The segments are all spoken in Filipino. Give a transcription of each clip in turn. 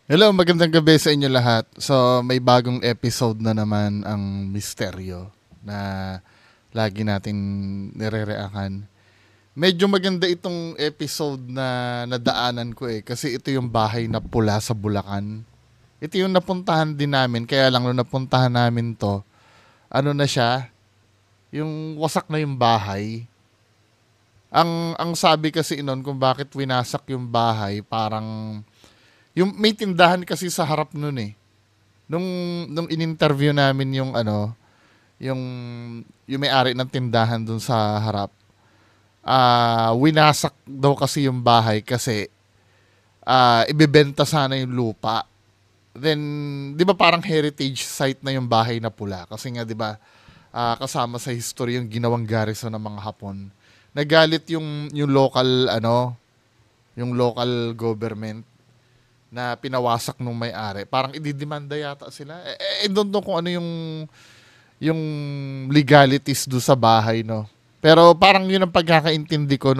Hello, magandang gabi sa inyo lahat. So, may bagong episode na naman ang misteryo na lagi natin nire-reakan. Medyo maganda itong episode na nadaanan ko kasi ito yung bahay na pula sa Bulacan. Ito yung napuntahan din namin, kaya lang nung napuntahan namin to, ano na siya, yung wasak na yung bahay. Ang sabi kasi noon kung bakit winasak yung bahay, parang yung may tindahan kasi sa harap nun nung in-interview namin yung yung may-ari ng tindahan dun sa harap. Winasak daw kasi yung bahay kasi ibebenta sana yung lupa. Then, 'di ba parang heritage site na yung bahay na pula kasi nga 'di ba kasama sa history yung ginawang garrison ng mga Hapon. Nagalit yung local yung local government na pinawasak nung may-ari. Parang ididemanda yata sila. I don't know kung ano yung legalities do sa bahay, no. Pero parang yun ang pagkakaintindi ko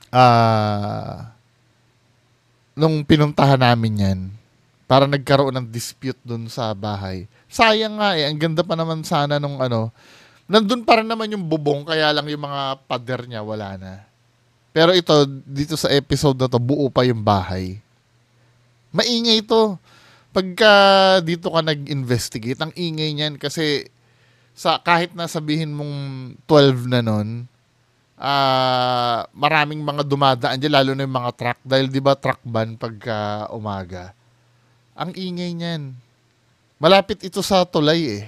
ah nung pinuntahan namin yan. Para nagkaroon ng dispute dun sa bahay. Sayang nga ang ganda pa naman sana nung nandun pa rin naman yung bubong, kaya lang yung mga pader niya wala na. Pero ito, dito sa episode na to, buo pa yung bahay. Maingay ito. Pagka dito ka nag-investigate, ang ingay niyan kasi kahit na sabihin mong 12 na nun, maraming mga dumadaan dyan, lalo na yung mga truck. Dahil di ba truck ban pagka umaga. Ang ingay niyan. Malapit ito sa tulay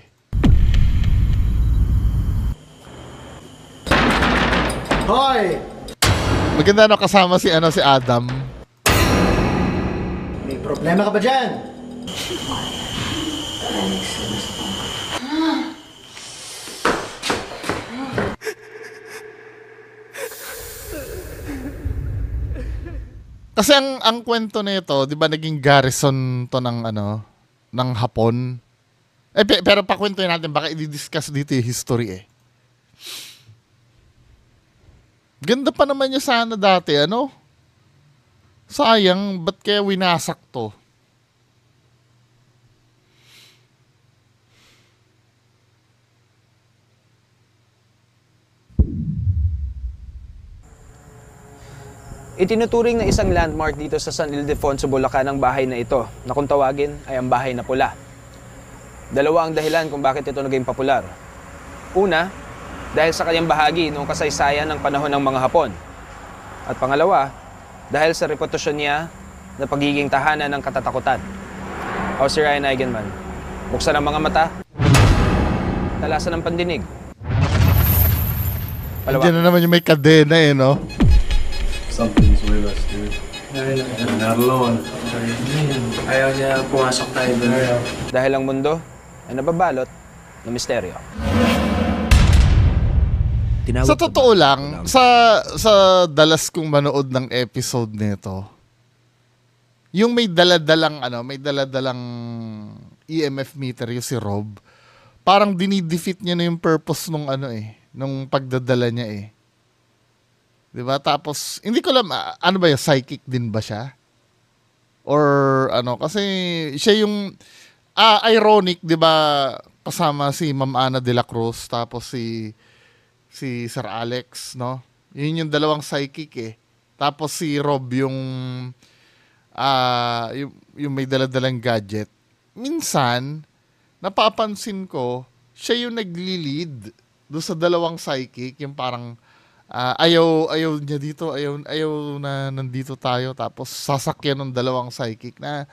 Hoy! Maganda kasama si Adam. May problema ka ba dyan? Kasi ang kwento nito, 'di ba naging garrison to ng Hapon. Pero pakwentuhin natin, baka i-discuss dito yung history Ganda pa naman niya sana dati, ano? Sayang, ba't kaya winasak to? Itinuturing na isang landmark dito sa San Ildefonso, Bulacan ang bahay na ito na kung tawagin ay ang bahay na pula. Dalawa ang dahilan kung bakit ito naging popular. Una, dahil sa kanyang bahagi noong kasaysayan ng panahon ng mga Hapon. At pangalawa, dahil sa reputasyon niya na pagiging tahanan ng katatakutan. O si Ryan Eigenman, buksan ang mga mata, talasan ng pandinig. Andiyan na naman yung may kadena no? Something's with us, dude. We're not alone. Ayaw niya pumasok tayo doon. Dahil ang mundo ay nababalot ng misteryo. Sa totoo lang, sa dalas kong manood ng episode nito, yung may daladalang EMF meter yung si Rob, parang dinidefeat niya na yung purpose nung pagdadala niya 'Di ba? Tapos hindi ko alam ano ba 'yung psychic din ba siya? Or kasi siya yung ironic, 'di ba? Kasama si Ma'am Ana de la Cruz tapos si Sir Alex, no? Yun yung dalawang psychic Tapos si Rob yung may daladalang gadget. Minsan napapansin ko siya yung nagli-lead do sa dalawang psychic, yung parang ayaw niya dito, ayaw na nandito tayo, tapos sasakyan ng dalawang psychic na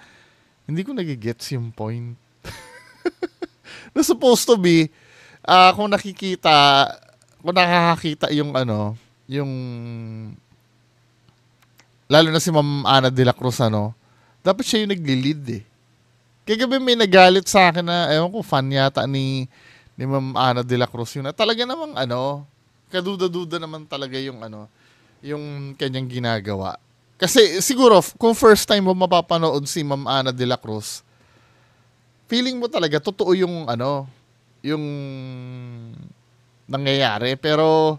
hindi ko nagigets yung point. Na supposed to be, kung nakakakita yung yung lalo na si Ma'am Ana de la Cruz, dapat siya yung nagli-lead Kaya gabi may nagalit sa akin na, ewan ko, fan yata ni Ma'am Ana de la Cruz yun. Talaga namang kaduda-duda naman talaga yung kanyang ginagawa. Kasi siguro, kung first time mo mapapanood si Ma'am Ana de la Cruz, feeling mo talaga, totoo yung yung nangyayari. Pero,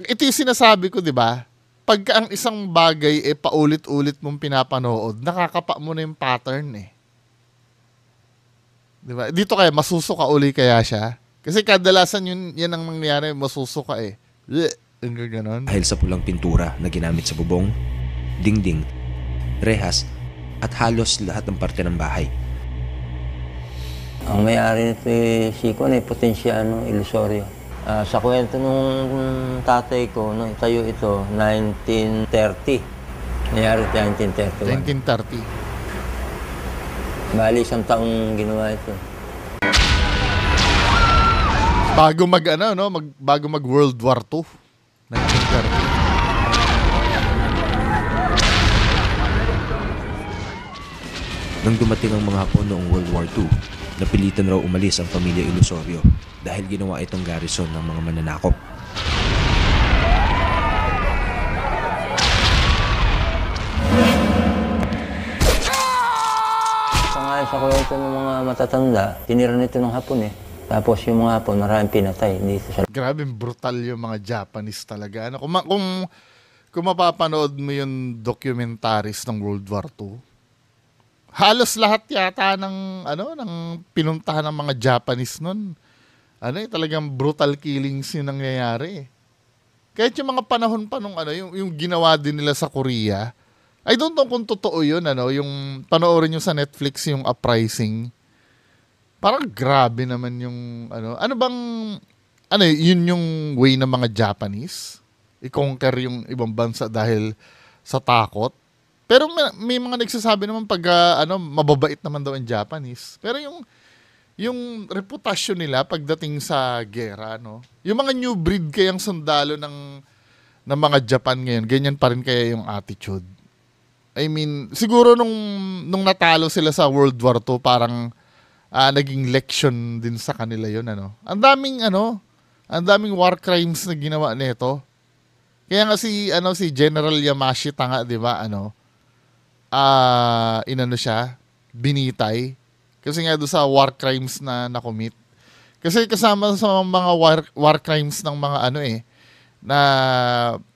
ito yung sinasabi ko, di ba? pagka ang isang bagay paulit-ulit mong pinapanood, nakakapa mo na yung pattern eh. Diba? Dito kaya masusuka uli kaya siya? Kasi kadalasan yan ang nangyayari, masusuka eh. Ang ganon. Dahil sa pulang pintura na ginamit sa bubong, dingding, rehas, at halos lahat ng parte ng bahay. Ang may-ari nito si Potenciano Ilusorio. Sa kwento nung tatay ko, nung tayo ito, 1930. Nangyari ito 1931. 1930. Bali, 1 taong ginawa ito. Bago bago mag World War II. 1930. Nang dumating ang mga Hapon noong World War II, napilitan raw umalis ang pamilya Ilusorio dahil ginawa itong garrison ng mga mananakop. Sa kwento ng mga matatanda, tinira nito ng Hapon eh. Tapos yung mga Hapon, maraming pinatay dito sa... Grabe, brutal yung mga Japanese talaga. Kung mapapanood mo yung documentaries ng World War II, halos lahat yata ng pinuntahan ng mga Japanese nun. Talagang brutal killings yung nangyayari. Kahit yung mga panahon pa nung yung ginawa din nila sa Korea, I don't know kung totoo yun, yung panoorin nyo sa Netflix yung Uprising. Parang grabe naman yung yun yung way ng mga Japanese i-conquer yung ibang bansa dahil sa takot. Pero may mga nagsasabi naman pag mababait naman daw ang Japanese. Pero yung reputasyon nila pagdating sa gera, yung mga new breed kayang sundalo ng mga Japan ngayon, ganyan pa rin kaya yung attitude. I mean, siguro nung natalo sila sa World War II, parang naging leksyon din sa kanila yun, Ang daming war crimes na ginawa nito. Kaya nga si General Yamashita nga, 'di ba, siya, binitay. Kasi nga doon sa war crimes na nakomit. Kasi kasama sa mga war crimes ng mga na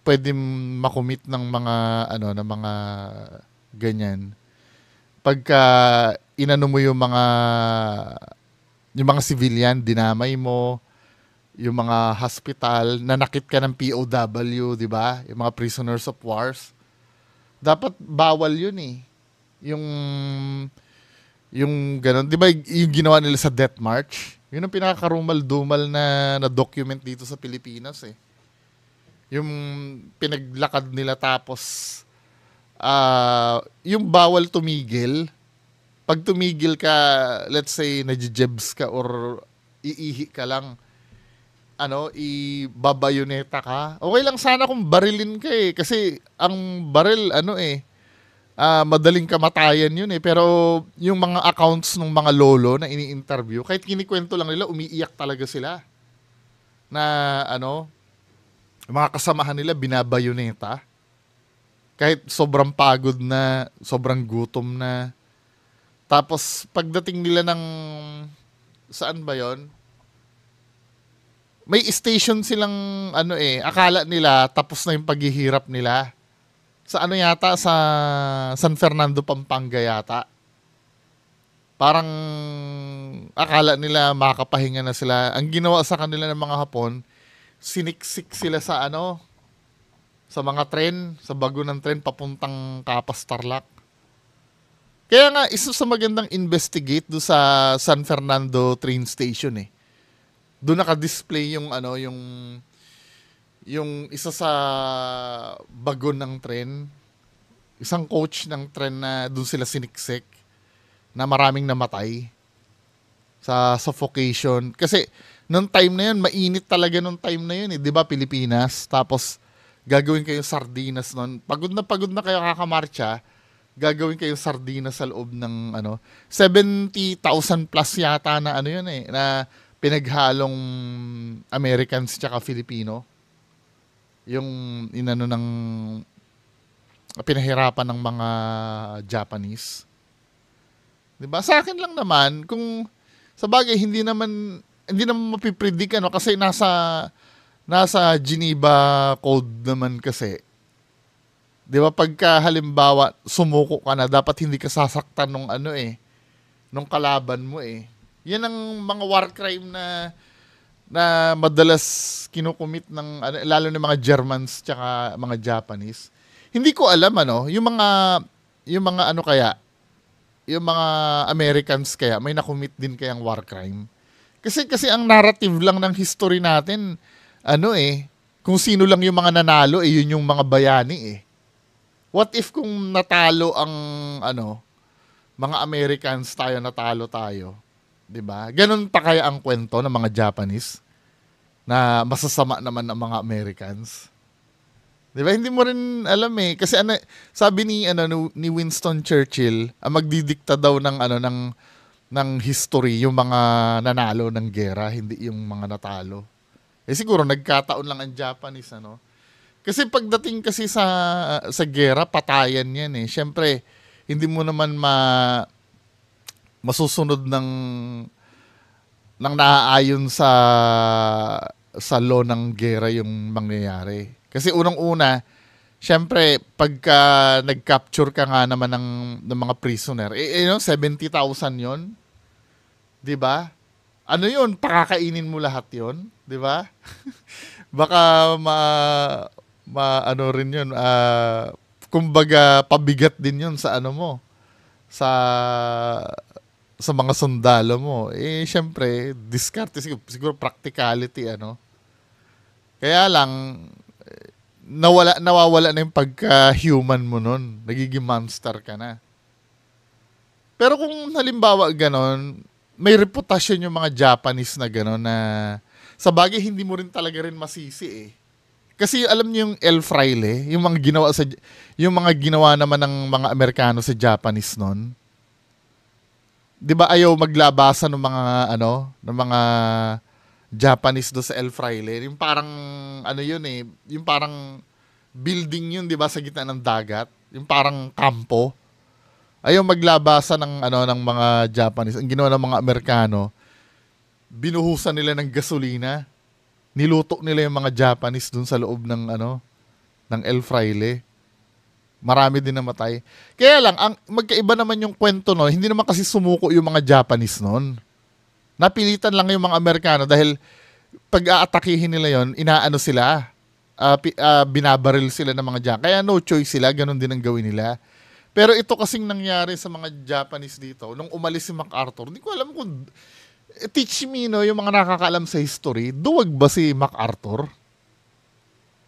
pwede makomit ng mga ng mga ganyan. Pagka inano mo yung mga civilian, dinamay mo, yung mga hospital, nanakit ka ng POW, di ba? Yung mga prisoners of wars. Dapat bawal yun eh. Yung ganun. Di ba yung ginawa nila sa Death March? Yun ang pinakarumal-dumal na document dito sa Pilipinas eh. Yung pinaglakad nila tapos yung bawal tumigil. Pag tumigil ka, let's say, nadjejebs ka or iihi ka lang, ibabayoneta ka. Okay lang sana kung barilin ka eh. Kasi ang baril, madaling kamatayan yun eh. Pero yung mga accounts ng mga lolo na ini-interview, kahit kinikwento lang nila, umiiyak talaga sila. Na mga kasamahan nila binabayoneta. Kahit sobrang pagod na, sobrang gutom na. Tapos pagdating nila ng saan ba yon? May station silang akala nila tapos na yung paghihirap nila. Sa yata sa San Fernando, Pampanga yata. Parang akala nila makakapahinga na sila. Ang ginawa sa kanila ng mga Hapon, siniksik sila sa sa mga tren, sa bago ng tren papuntang Capas, Tarlac. Kaya nga, isa sa magandang investigate do sa San Fernando train station eh. Doon naka-display yung isa sa bago ng tren, isang coach ng tren na doon sila siniksik, na maraming namatay sa suffocation. Kasi nung time na yun, mainit talaga nung time na yun eh. 'Di ba, Pilipinas? Tapos gagawin kayo sardinas noon. Pagod na kayo kakamarcha, gagawin kayo sardinas sa loob ng 70,000 plus yata na yun eh, na pinaghalong Americans tsaka Filipino. Yung ng pinahirapan ng mga Japanese. 'Di ba? Sa akin lang naman, kung sa bagay hindi naman mapipredict kasi nasa Geneva Code naman kasi 'Di ba pagka halimbawa sumuko ka na, dapat hindi ka sasaktan nung nung kalaban mo eh. Yan ang mga war crime na madalas kinukumit ng lalo ng mga Germans tsaka mga Japanese. Hindi ko alam yung mga yung mga Americans kaya may nakumit din kayang war crime. Kasi ang narrative lang ng history natin kung sino lang yung mga nanalo yun yung mga bayani eh. What if kung natalo ang mga Americans tayo, natalo tayo? 'Di ba? Ganun pa kaya ang kwento ng mga Japanese na masasama naman ang mga Americans? 'Di ba? Hindi mo rin alam eh kasi sabi ni Winston Churchill, magdidikta daw ng history yung mga nanalo ng gera, hindi yung mga natalo. Siguro nagkataon lang ang Japanese Kasi pagdating kasi sa gera, patayan yan eh. Siyempre, hindi mo naman masusunod ng naaayon sa law ng gera yung mangyayari. Kasi unang-una, siyempre, pagka nag-capture ka nga naman ng mga prisoner, 70,000 yon, 'di ba? Ano yun? Pakakainin mo lahat yon, 'di ba? Baka rin yun, kumbaga pabigat din yun sa sa mga sundalo mo. Syempre, diskarte siguro practicality Kaya lang nawawala na yung pagka-human mo nun. Nagiging monster ka na. Pero kung halimbawa ganon, may reputasyon yung mga Japanese na ganon na sa bagay hindi mo rin talaga rin masisi eh. Kasi alam niyo yung El Fraile, yung mga ginawa naman ng mga Amerikano sa Japanese noon. 'Di ba ayaw maglabasan ng mga Japanese do sa El Fraile. Yung parang yung parang building yun, 'di ba, sa gitna ng dagat, yung parang kampo. Ayaw maglabasan ng mga Japanese. Ang ginawa ng mga Amerikano, binuhusan nila ng gasolina. Niluto nila yung mga Japanese dun sa loob ng El Fraile. Marami din namatay. Kaya lang, magkaiba naman yung kwento hindi naman kasi sumuko yung mga Japanese noon. Napilitan lang yung mga Amerikano dahil pag aatakihin nila yon, sila. Binabaril sila ng mga Japanese. Kaya no choice sila, ganun din ang gawin nila. Pero ito kasing nangyari sa mga Japanese dito, nung umalis si MacArthur, hindi ko alam kung teach me, yung mga nakakaalam sa history, duwag ba si MacArthur?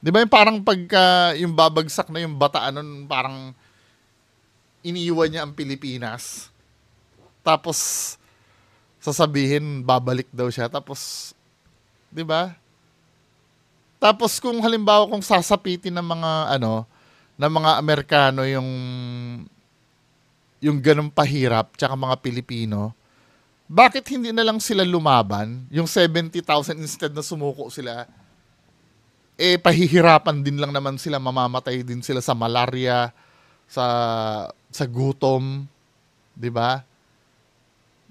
Di ba yung parang pagka yung babagsak na yung bataan nun, parang iniiwan niya ang Pilipinas. Tapos, sasabihin, babalik daw siya. Tapos, di ba? Tapos kung halimbawa kung sasapitin ng mga ng mga Amerikano yung ganung pahirap tsaka mga Pilipino, bakit hindi na lang sila lumaban? Yung 70,000 instead na sumuko sila, pahihirapan din lang naman sila, mamamatay din sila sa malaria, sa gutom, 'di ba?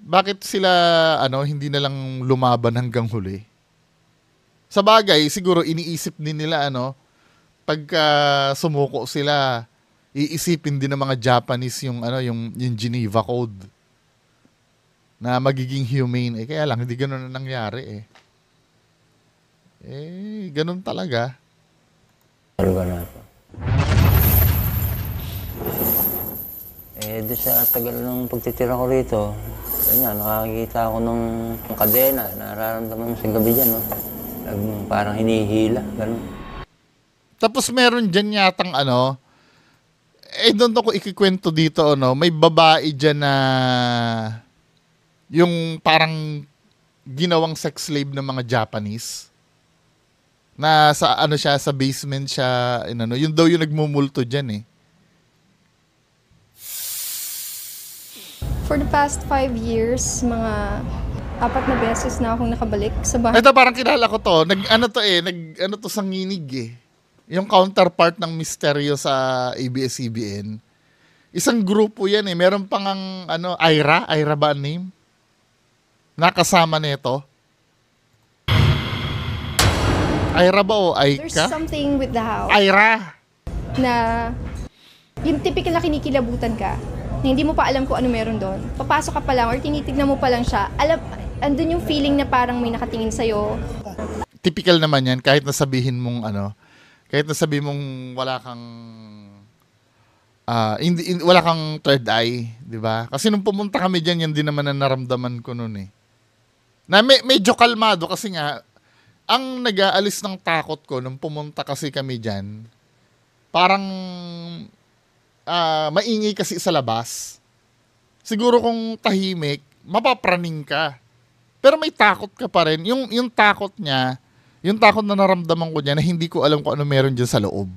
Bakit sila hindi na lang lumaban hanggang huli? Sa bagay, siguro iniisip din nila pagka sumuko sila, iisipin din ng mga Japanese yung Geneva Code na magiging humane. Kaya lang, hindi ganun na nangyari ganun talaga. Doon sa tagal ng pagtitira ko rito, nakakita ako ng kadena, nararamdaman mo sa gabi dyan, parang hinihila, ganun. Tapos meron dyan yatang doon ako ikikwento dito, may babae dyan na yung parang ginawang sex slave ng mga Japanese. Na sa siya, sa basement siya, yun daw yung nagmumulto dyan For the past 5 years, mga 4 na beses na akong nakabalik sa bahay. Ito parang kilala ko to. Nag sanginig Yung counterpart ng misteryo sa ABS-CBN. Isang grupo yan Meron pang Ira ba ang name? Nakasama nito. Ira ba o Aika? There's something with the house Ira! na Yung typical na kinikilabutan ka, na hindi mo pa alam kung ano meron doon. Papasok ka pa lang or tinitignan mo pa lang siya, andun yung feeling na parang may nakatingin sa'yo. Typical naman yan, kahit nasabihin mong kahit nasabihin mong wala kang wala kang third eye, di ba? Kasi nung pumunta kami diyan, yan din naman ang naramdaman ko noon eh. Na medyo kalmado kasi nga ang nag-aalis ng takot ko nung pumunta kasi kami diyan, parang maingay kasi sa labas. Siguro kung tahimik, mapapraning ka. Pero may takot ka pa rin. Yung takot niya, yung takot na naramdaman ko niya na hindi ko alam kung ano meron diyan sa loob.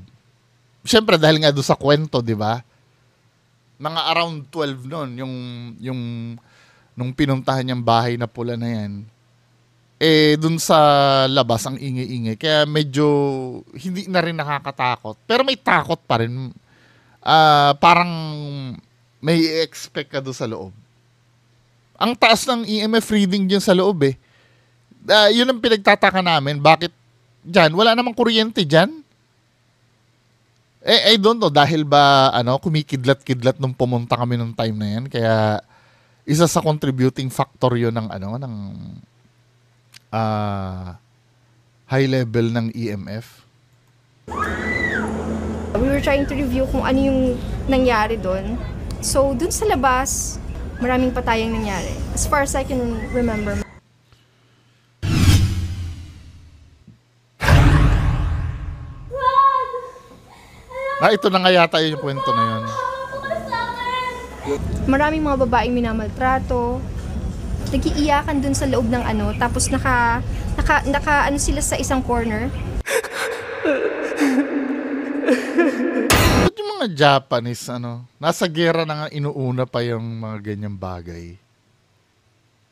Siyempre dahil nga doon sa kwento, di ba? Mga around 12 noon, nung pinuntahan niyang bahay na pula na yan. Doon sa labas ang ingay-ingay. Kaya medyo hindi na rin nakakatakot. Pero may takot pa rin. Parang may expect ka doon sa loob. Ang taas ng EMF reading dyan sa loob eh. Yun ang pinagtataka namin. Bakit dyan? Wala namang kuryente dyan. I don't know. Dahil ba kumikidlat-kidlat nung pumunta kami nung time na yan. Kaya isa sa contributing factor yun ng high level ng EMF. We were trying to review kung ano yung nangyari doon. So, dun sa labas, maraming patayang nangyari. As far as I can remember. Ito na nga yata yung kwento na yun. Maraming mga babaeng minamaltrato. Nag-iiyakan dun sa loob ng tapos naka sila sa isang corner. Ba't yung mga Japanese, nasa gera na nga inuuna pa yung mga ganyang bagay?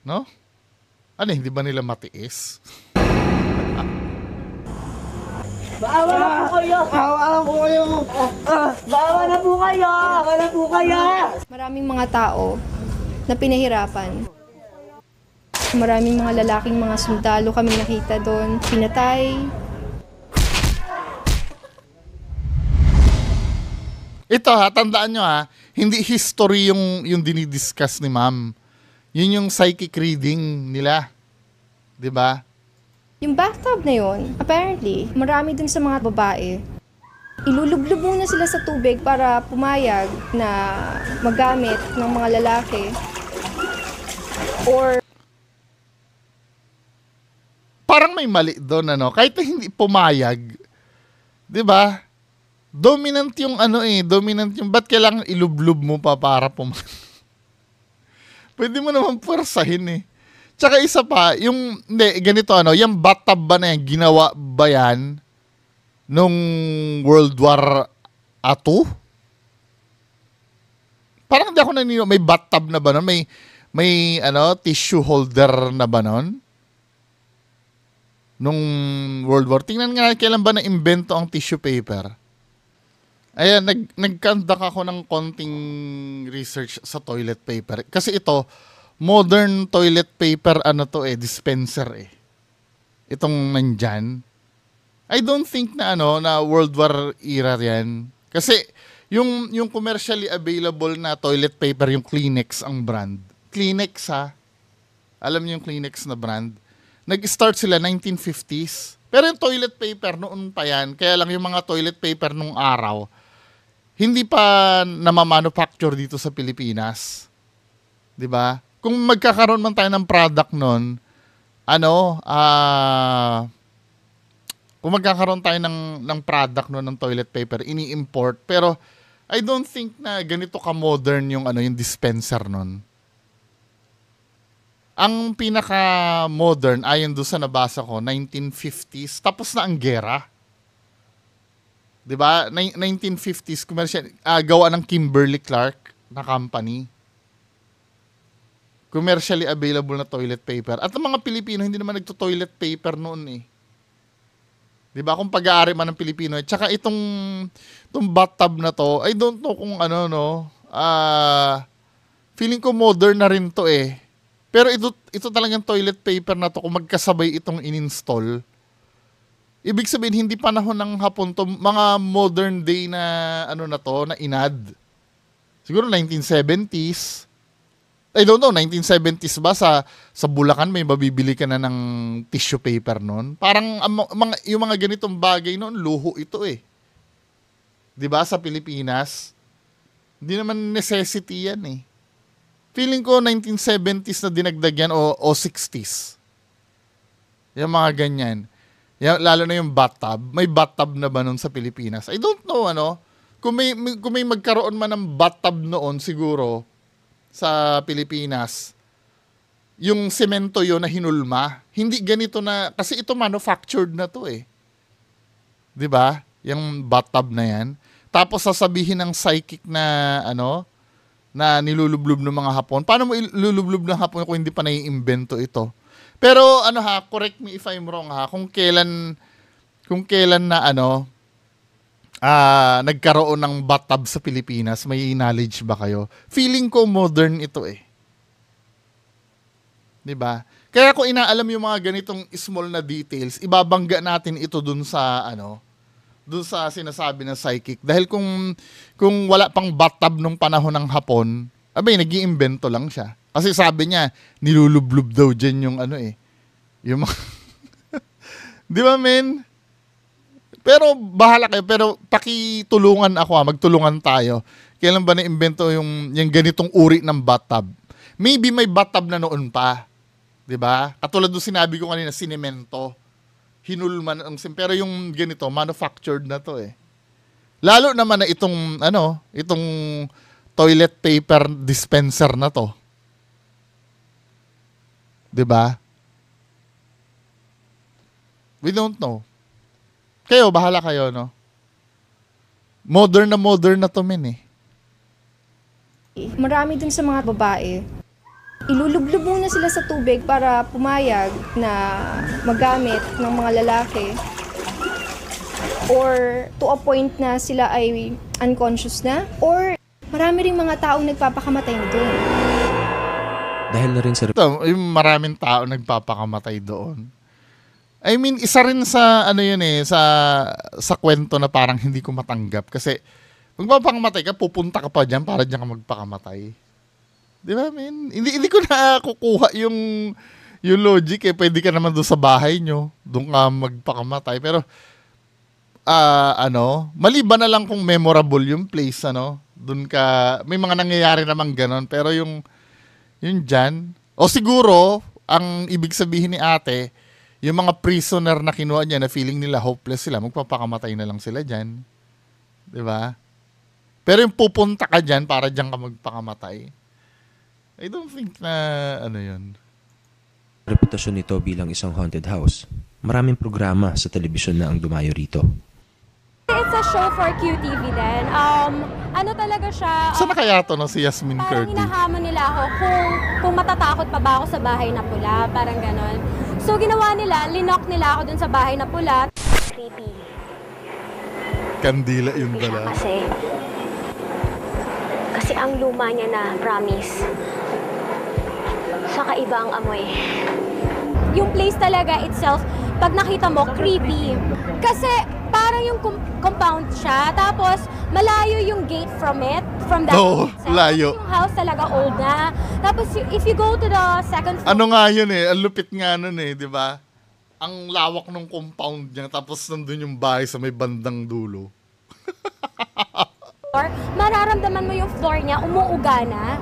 No? Hindi ba nila matiis? Baawa na po kayo! Baawa na po kayo! Baawa na po kayo! Baawa na po kayo! Maraming mga tao na pinahirapan. Maraming mga lalaking mga sundalo kami nakita doon, pinatay. Ito tandaan nyo hindi history yung dinidiscuss ni ma'am. Yun yung psychic reading nila. 'Di ba? Yung bathtub na yun, apparently, marami dun sa mga babae. Ilulublob muna sila sa tubig para pumayag na magamit ng mga lalaki. Or parang may mali doon kahit na hindi pumayag. 'Di ba? Dominant yung dominant yung ba't kailangan ilublob mo pa para pumayag? Pwede mo naman pwersahin Tsaka isa pa, ganito yung bathtub ba na yan, ginawa ba yan nung World War II? Parang hindi ako naniniwala, may bathtub na ba nun? May tissue holder na ba nun? Nung World War. Tingnan nga kailan ba na-invento ang tissue paper. Ayan, nag-conduct ako ng konting research sa toilet paper. Kasi ito, modern toilet paper dispenser itong nandyan. I don't think na na World War era yan. Kasi yung commercially available na toilet paper, yung Kleenex ang brand. Kleenex Alam niyo yung Kleenex na brand? Nag-start sila 1950s. Pero yung toilet paper noon pa yan. Kaya lang yung mga toilet paper nung araw, hindi pa namamanufacture dito sa Pilipinas. 'Di ba? Kung magkakaroon man tayo ng product nun, kung magkakaroon tayo ng product nun, ng toilet paper, ini-import, pero I don't think na ganito ka-modern yung dispenser nun. Ang pinaka-modern, ayon doon sa nabasa ko, 1950s, tapos na ang gera. 'Di ba? 1950s, commercial, gawa ng Kimberly-Clark na company. Commercially available na toilet paper. At ang mga Pilipino, hindi naman nagto-toilet paper noon 'Di ba? Kung pag-aari man ng Pilipino. Tsaka itong bathtub na to, I don't know kung feeling ko modern na rin to Pero ito talagang toilet paper na to, kung magkasabay itong in-install, Ibig sabihin, hindi panahon ng Hapon to, mga modern day na ano na to, na inad. Siguro 1970s. I don't know, 1970s ba sa Bulacan may mabibili ka na ng tissue paper noon? Parang yung mga ganitong bagay noon, luho ito eh. 'Di ba sa Pilipinas? Hindi naman necessity yan eh. Feeling ko 1970s na dinagdag yan o 60s. Yung mga ganyan. Lalo na yung bathtub. May bathtub na ba noon sa Pilipinas? I don't know ano. Kung may magkaroon man ng bathtub noon siguro sa Pilipinas, yung semento yon na hinulma, hindi ganito na, kasi ito manufactured na to eh. 'Di ba? Yung bathtub na yan. Tapos sasabihin ng psychic na ano, na nilulublob ng mga Hapon. Paano mo ilulublob ng Hapon kung hindi pa naiimbento ito? Pero ano ha, correct me if I'm wrong ha, kung kailan na ano, nagkaroon ng bathtub sa Pilipinas, may knowledge ba kayo? Feeling ko modern ito eh. 'Di ba? Kaya kung inaalam yung mga ganitong small na details, ibabangga natin ito dun sa ano, dun sa sinasabi ng psychic. Dahil kung wala pang bathtub nung panahon ng Hapon, abay nag-iimbento lang siya. Kasi sabi niya, nilulublob daw dyan yung ano eh. Yung mga di ba men? Pero bahala kayo, pero pakitulungan ako magtulungan tayo. Kailan ba na-imbento yung ganitong uri ng bathtub? Maybe may bathtub na noon pa. 'Di ba? Katulad ng sinabi ko kanina, sinemento. Hinulman ang pero yung ganito, manufactured na to eh. Lalo naman na itong toilet paper dispenser na to. 'Di ba? We don't know. Kayo, bahala kayo, no? Modern na to, men eh. Marami dun sa mga babae, ilulublob muna sila sa tubig para pumayag na magamit ng mga lalaki, or to a point na sila ay unconscious na, or marami ring mga taong nagpapakamatay na doon. Dahil na rin sa Ito, yung maraming tao nagpapakamatay doon. I mean, isa rin sa ano yun eh, sa kwento na parang hindi ko matanggap kasi magpapakamatay ka, pupunta ka pa diyan para diyan ka magpakamatay. 'Di ba, man? Hindi ko na kukuha yung logic eh. Pwede ka naman doon sa bahay nyo, doon ka magpakamatay. Pero maliban na lang kung memorable yung place, ano, doon ka, may mga nangyayari namang ganon, pero yung dyan, o siguro, ang ibig sabihin ni ate, yung mga prisoner na kinuha niya na feeling nila hopeless sila, magpapakamatay na lang sila dyan. 'Di ba? Pero yung pupunta ka dyan para dyan ka magpakamatay, I don't think na ano yun. reputasyon nito bilang isang haunted house, maraming programa sa telebisyon na ang dumayo rito. It's a show for QTV din. Ano talaga siya? Saan na kaya to no, si Yasmin parang Curdy? hinahamon nila ako kung matatakot pa ba ako sa bahay na pula, parang ganon. So ginawa nila, linok nila ako dun sa bahay na pula. Creepy. Kandila yung Creepy siya dala. kasi ang luma niya na, promise. Saka iba ang amoy. Yung place talaga itself, pag nakita mo, creepy. Kasi parang yung compound siya, tapos malayo yung gate from the Oo, itself. layo. Yung house talaga old na. Tapos if you go to the second floor, Ano nga yun eh, ang lupit nga nun eh, di ba? Ang lawak ng compound niya, tapos nandun yung bahay sa may bandang dulo. mararamdaman mo yung floor niya, umuuga na.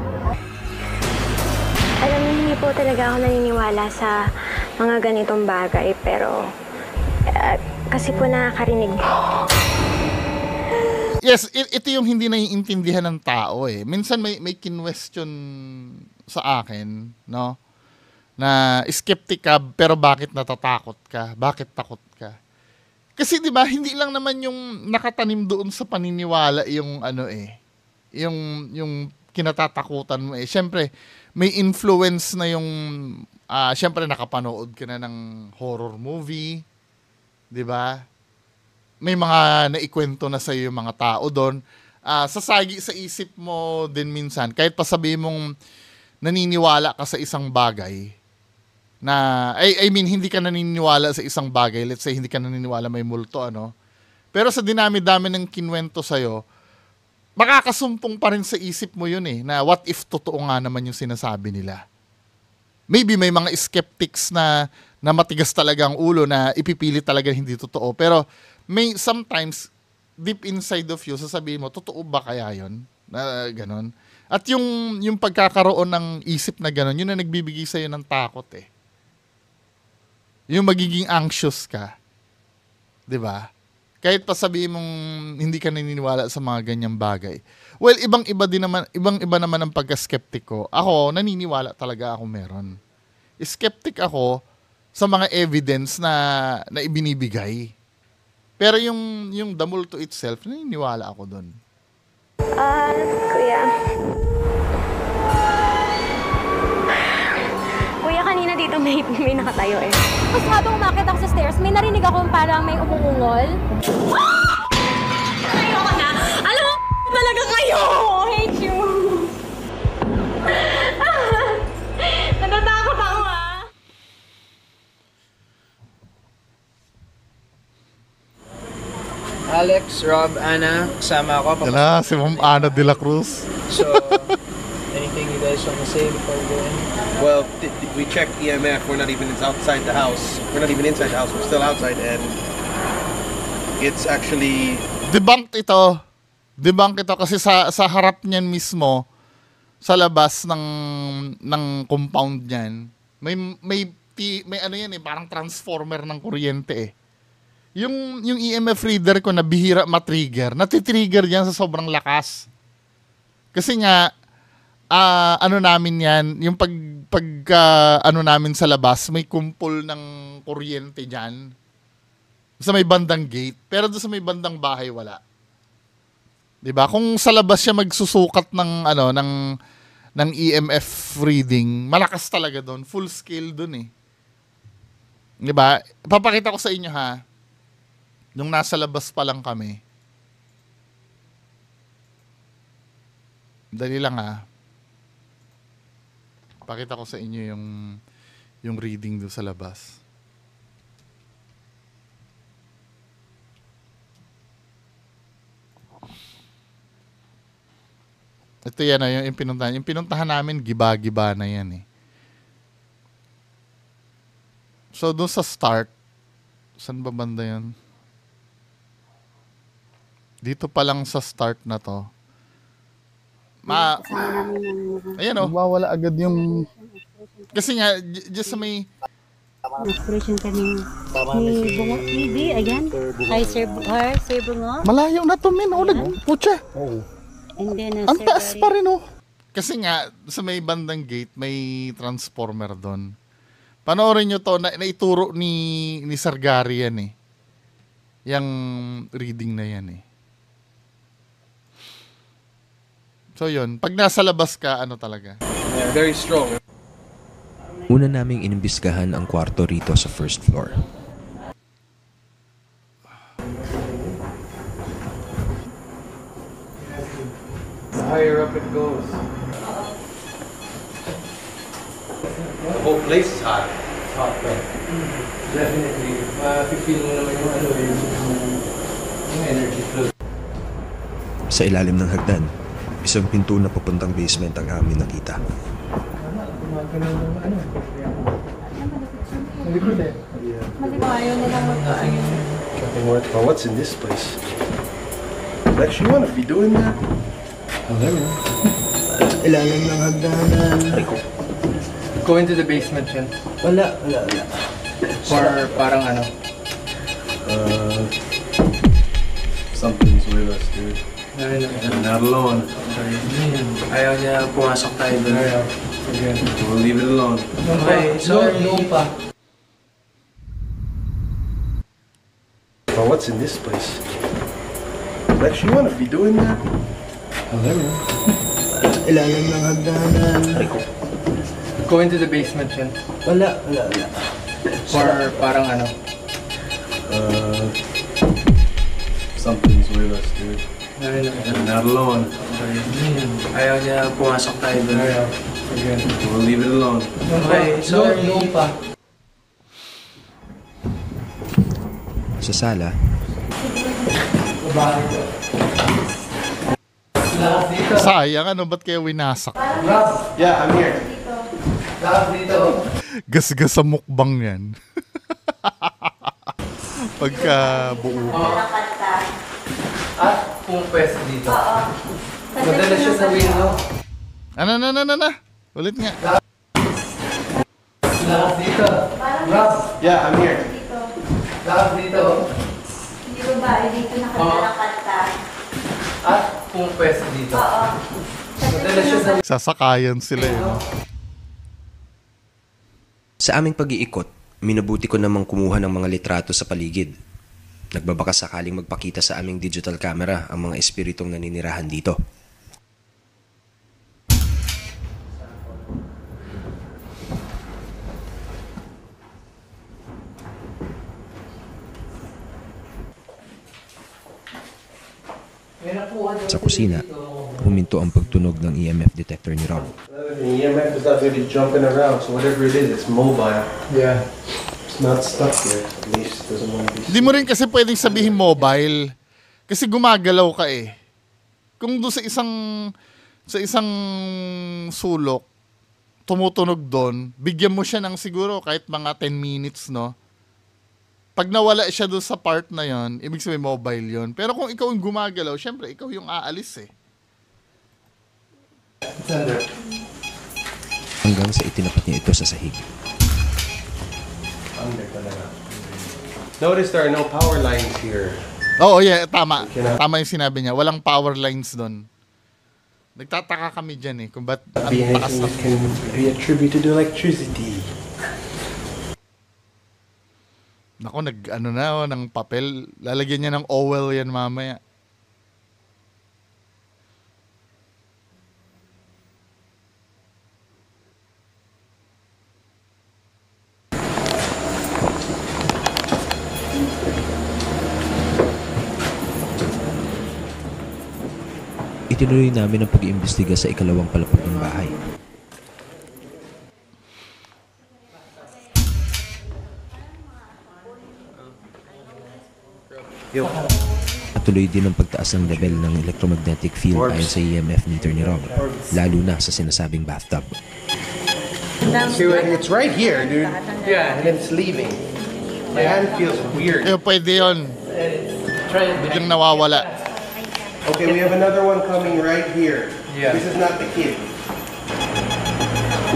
Alam niyo, hindi po talaga ako naniniwala sa mga ganitong bagay, pero kasi po nakakarinig. Yes, ito yung hindi naiintindihan ng tao eh. Minsan may kinwestiyon sa akin, no? Na skeptic ka, pero bakit natatakot ka? Bakit takot ka? Kasi 'di ba, hindi lang naman yung nakatanim doon sa paniniwala yung ano eh, yung kinatatakutan mo eh. Syempre, may influence na yung syempre nakapanood ka na ng horror movie, 'di ba? May mga naikwento na sa iyo yung mga tao doon. Sasagi sa isip mo din minsan, kahit pa sabihin mong naniniwala ka sa isang bagay, Na, I mean, hindi ka naniniwala sa isang bagay. Let's say, hindi ka naniniwala may multo, ano? Pero sa dinami-dami ng kinwento sa'yo, makakasumpong pa rin sa isip mo yun eh, na what if totoo nga naman yung sinasabi nila. Maybe may mga skeptics na matigas talaga ang ulo, na ipipilit talaga hindi totoo. Pero may sometimes, deep inside of you, sasabihin mo, totoo ba kaya yun? Na ganon. At yung pagkakaroon ng isip na ganon, yun na nagbibigay sa'yo ng takot eh. Yung magiging anxious ka. 'Di ba? Kahit pa sabihin mong hindi ka naniniwala sa mga ganyang bagay. Well, ibang-iba naman ang pagka-skeptic ko. Ako, naniniwala talaga ako meron. Skeptic ako sa mga evidence na ibinibigay. Pero yung the multo itself, naniniwala ako doon. Kuya. Kuya, kanina dito may nakatayo eh. Tapos habang umakit ako sa stairs, may narinig ako parang may umuungol. Ayoko na. Alam mo, talaga kayo. Hate you. Natatakot ako ah. Alex, Rob, Ana, kasama ako. Yan na, si Ma'am Ana de la Cruz. So, anything you guys want to say before we go in? Well, we checked EMF. We're not even outside the house. We're not even inside the house. We're still outside, and it's actually Debunk ito. Debunk ito kasi sa harap niyan mismo, sa labas ng compound niyan, may ano yan eh, parang transformer ng kuryente eh. Yung EMF reader ko na bihira matrigger, natitrigger yan sa sobrang lakas. Kasi nga, ano namin yan, yung ano namin sa labas, may kumpol ng kuryente dyan. Sa may bandang gate, pero doon sa may bandang bahay, wala. 'Di ba? Kung sa labas siya magsusukat ng EMF reading, malakas talaga doon, full scale doon eh. 'Di ba? Papakita ko sa inyo ha. Nung nasa labas pa lang kami. Dali lang ha. Pakita ko sa inyo yung reading doon sa labas. Ito yan yung pinuntahan. Yung pinuntahan namin, giba-giba na yan eh. So, doon sa start, saan ba banda yun? Dito pa lang sa start na to. Ayan o. Wawala agad yung... Kasi nga, just sa may... Operation kami ni Bungo TV, ayan. Hi, Sir Bungo. Malayo na to, min. O, nagputya. And then, ang taas pa rin, oh. Kasi nga, sa may bandang gate, may transformer doon. Panoorin nyo to, naituro ni Sir Gary yan eh. Yang reading na yan eh. So yun, pag nasa labas ka, ano talaga? Yeah, very strong. Una naming inimbisgahan ang kwarto rito sa first floor. The higher up it goes. the whole place is hot. Hot, right? Definitely. Feel mo naman yung energy flow. Sa ilalim ng hagdan, isang pinto na papuntang basement ang amin nakita. Well, what's in this place? Lex, you wanna be doing that? Ilalim ng hagdanan. Go into the basement yun. Wala. Or parang ano? Something's with us, dude. You're not alone. Ayaw niya pumasok tayo doon. We'll leave it alone. Okay, sorry. No pa. Well, what's in this place? Lex, you wanna be doing that? Ilalim ng hagdanan. Go into the basement yun. Wala. Or parang ano? Something's with us, dude. You're not alone. Ayaw niya pumasok tayo doon. We'll leave it alone. Okay, sorry. No pa. Sa sala, Sayang, ano, ba't kaya winasak? Yeah, I'm here. Gasgas sa mukbang yan. Pagka buo pa. At kung pwes dito. Madala siya sa window. Ano? Ulit nga. Lakas dito. Rob, Yeah, I'm here. lakas dito. Hindi ba ba? Dito nakadala kanta. At kung pwes dito. Madala siya sa Sasakayan sila yun. sa aming pag-iikot, minabuti ko namang kumuha ng mga litrato sa paligid. Nagbabaka sakaling magpakita sa aming digital camera ang mga espiritong naninirahan dito. Sa kusina, huminto ang pagtunog ng EMF detector ni Rob. The EMF is not really jumping around, so whatever it is, it's mobile. Yeah. It's not stuck here. At least it doesn't want to be Hindi mo rin kasi pwedeng sabihin mobile. Kasi gumagalaw ka eh. Kung doon sa isang sulok, tumutunog doon, bigyan mo siya ng siguro kahit mga 10 minutes, no? Pag nawala siya doon sa part na yon, ibig sabihin mobile yon. Pero kung ikaw yung gumagalaw, syempre ikaw yung aalis eh. Hanggang sa itinapat niya ito sa sahig. Notice there are no power lines here. Oo, yeah, tama. Tama yung sinabi niya. Walang power lines doon. Nagtataka kami dyan eh. Kung ba't Be ang takas anything that can be attributed to electricity. Nako, ng papel. Lalagyan niya ng Owel yan mamaya. Itinuloy namin ang pag-iimbestiga sa ikalawang palapag ng bahay. At tuloy din ang pagtaas ng level ng electromagnetic field ayon sa EMF meter ni Rob, lalo na sa sinasabing bathtub. See, it's right here, dude. Yeah. And it's leaving. My hand feels weird. Pwede yun. Biglang nawawala. Okay, we have another one coming right here. Yeah. This is not the kid.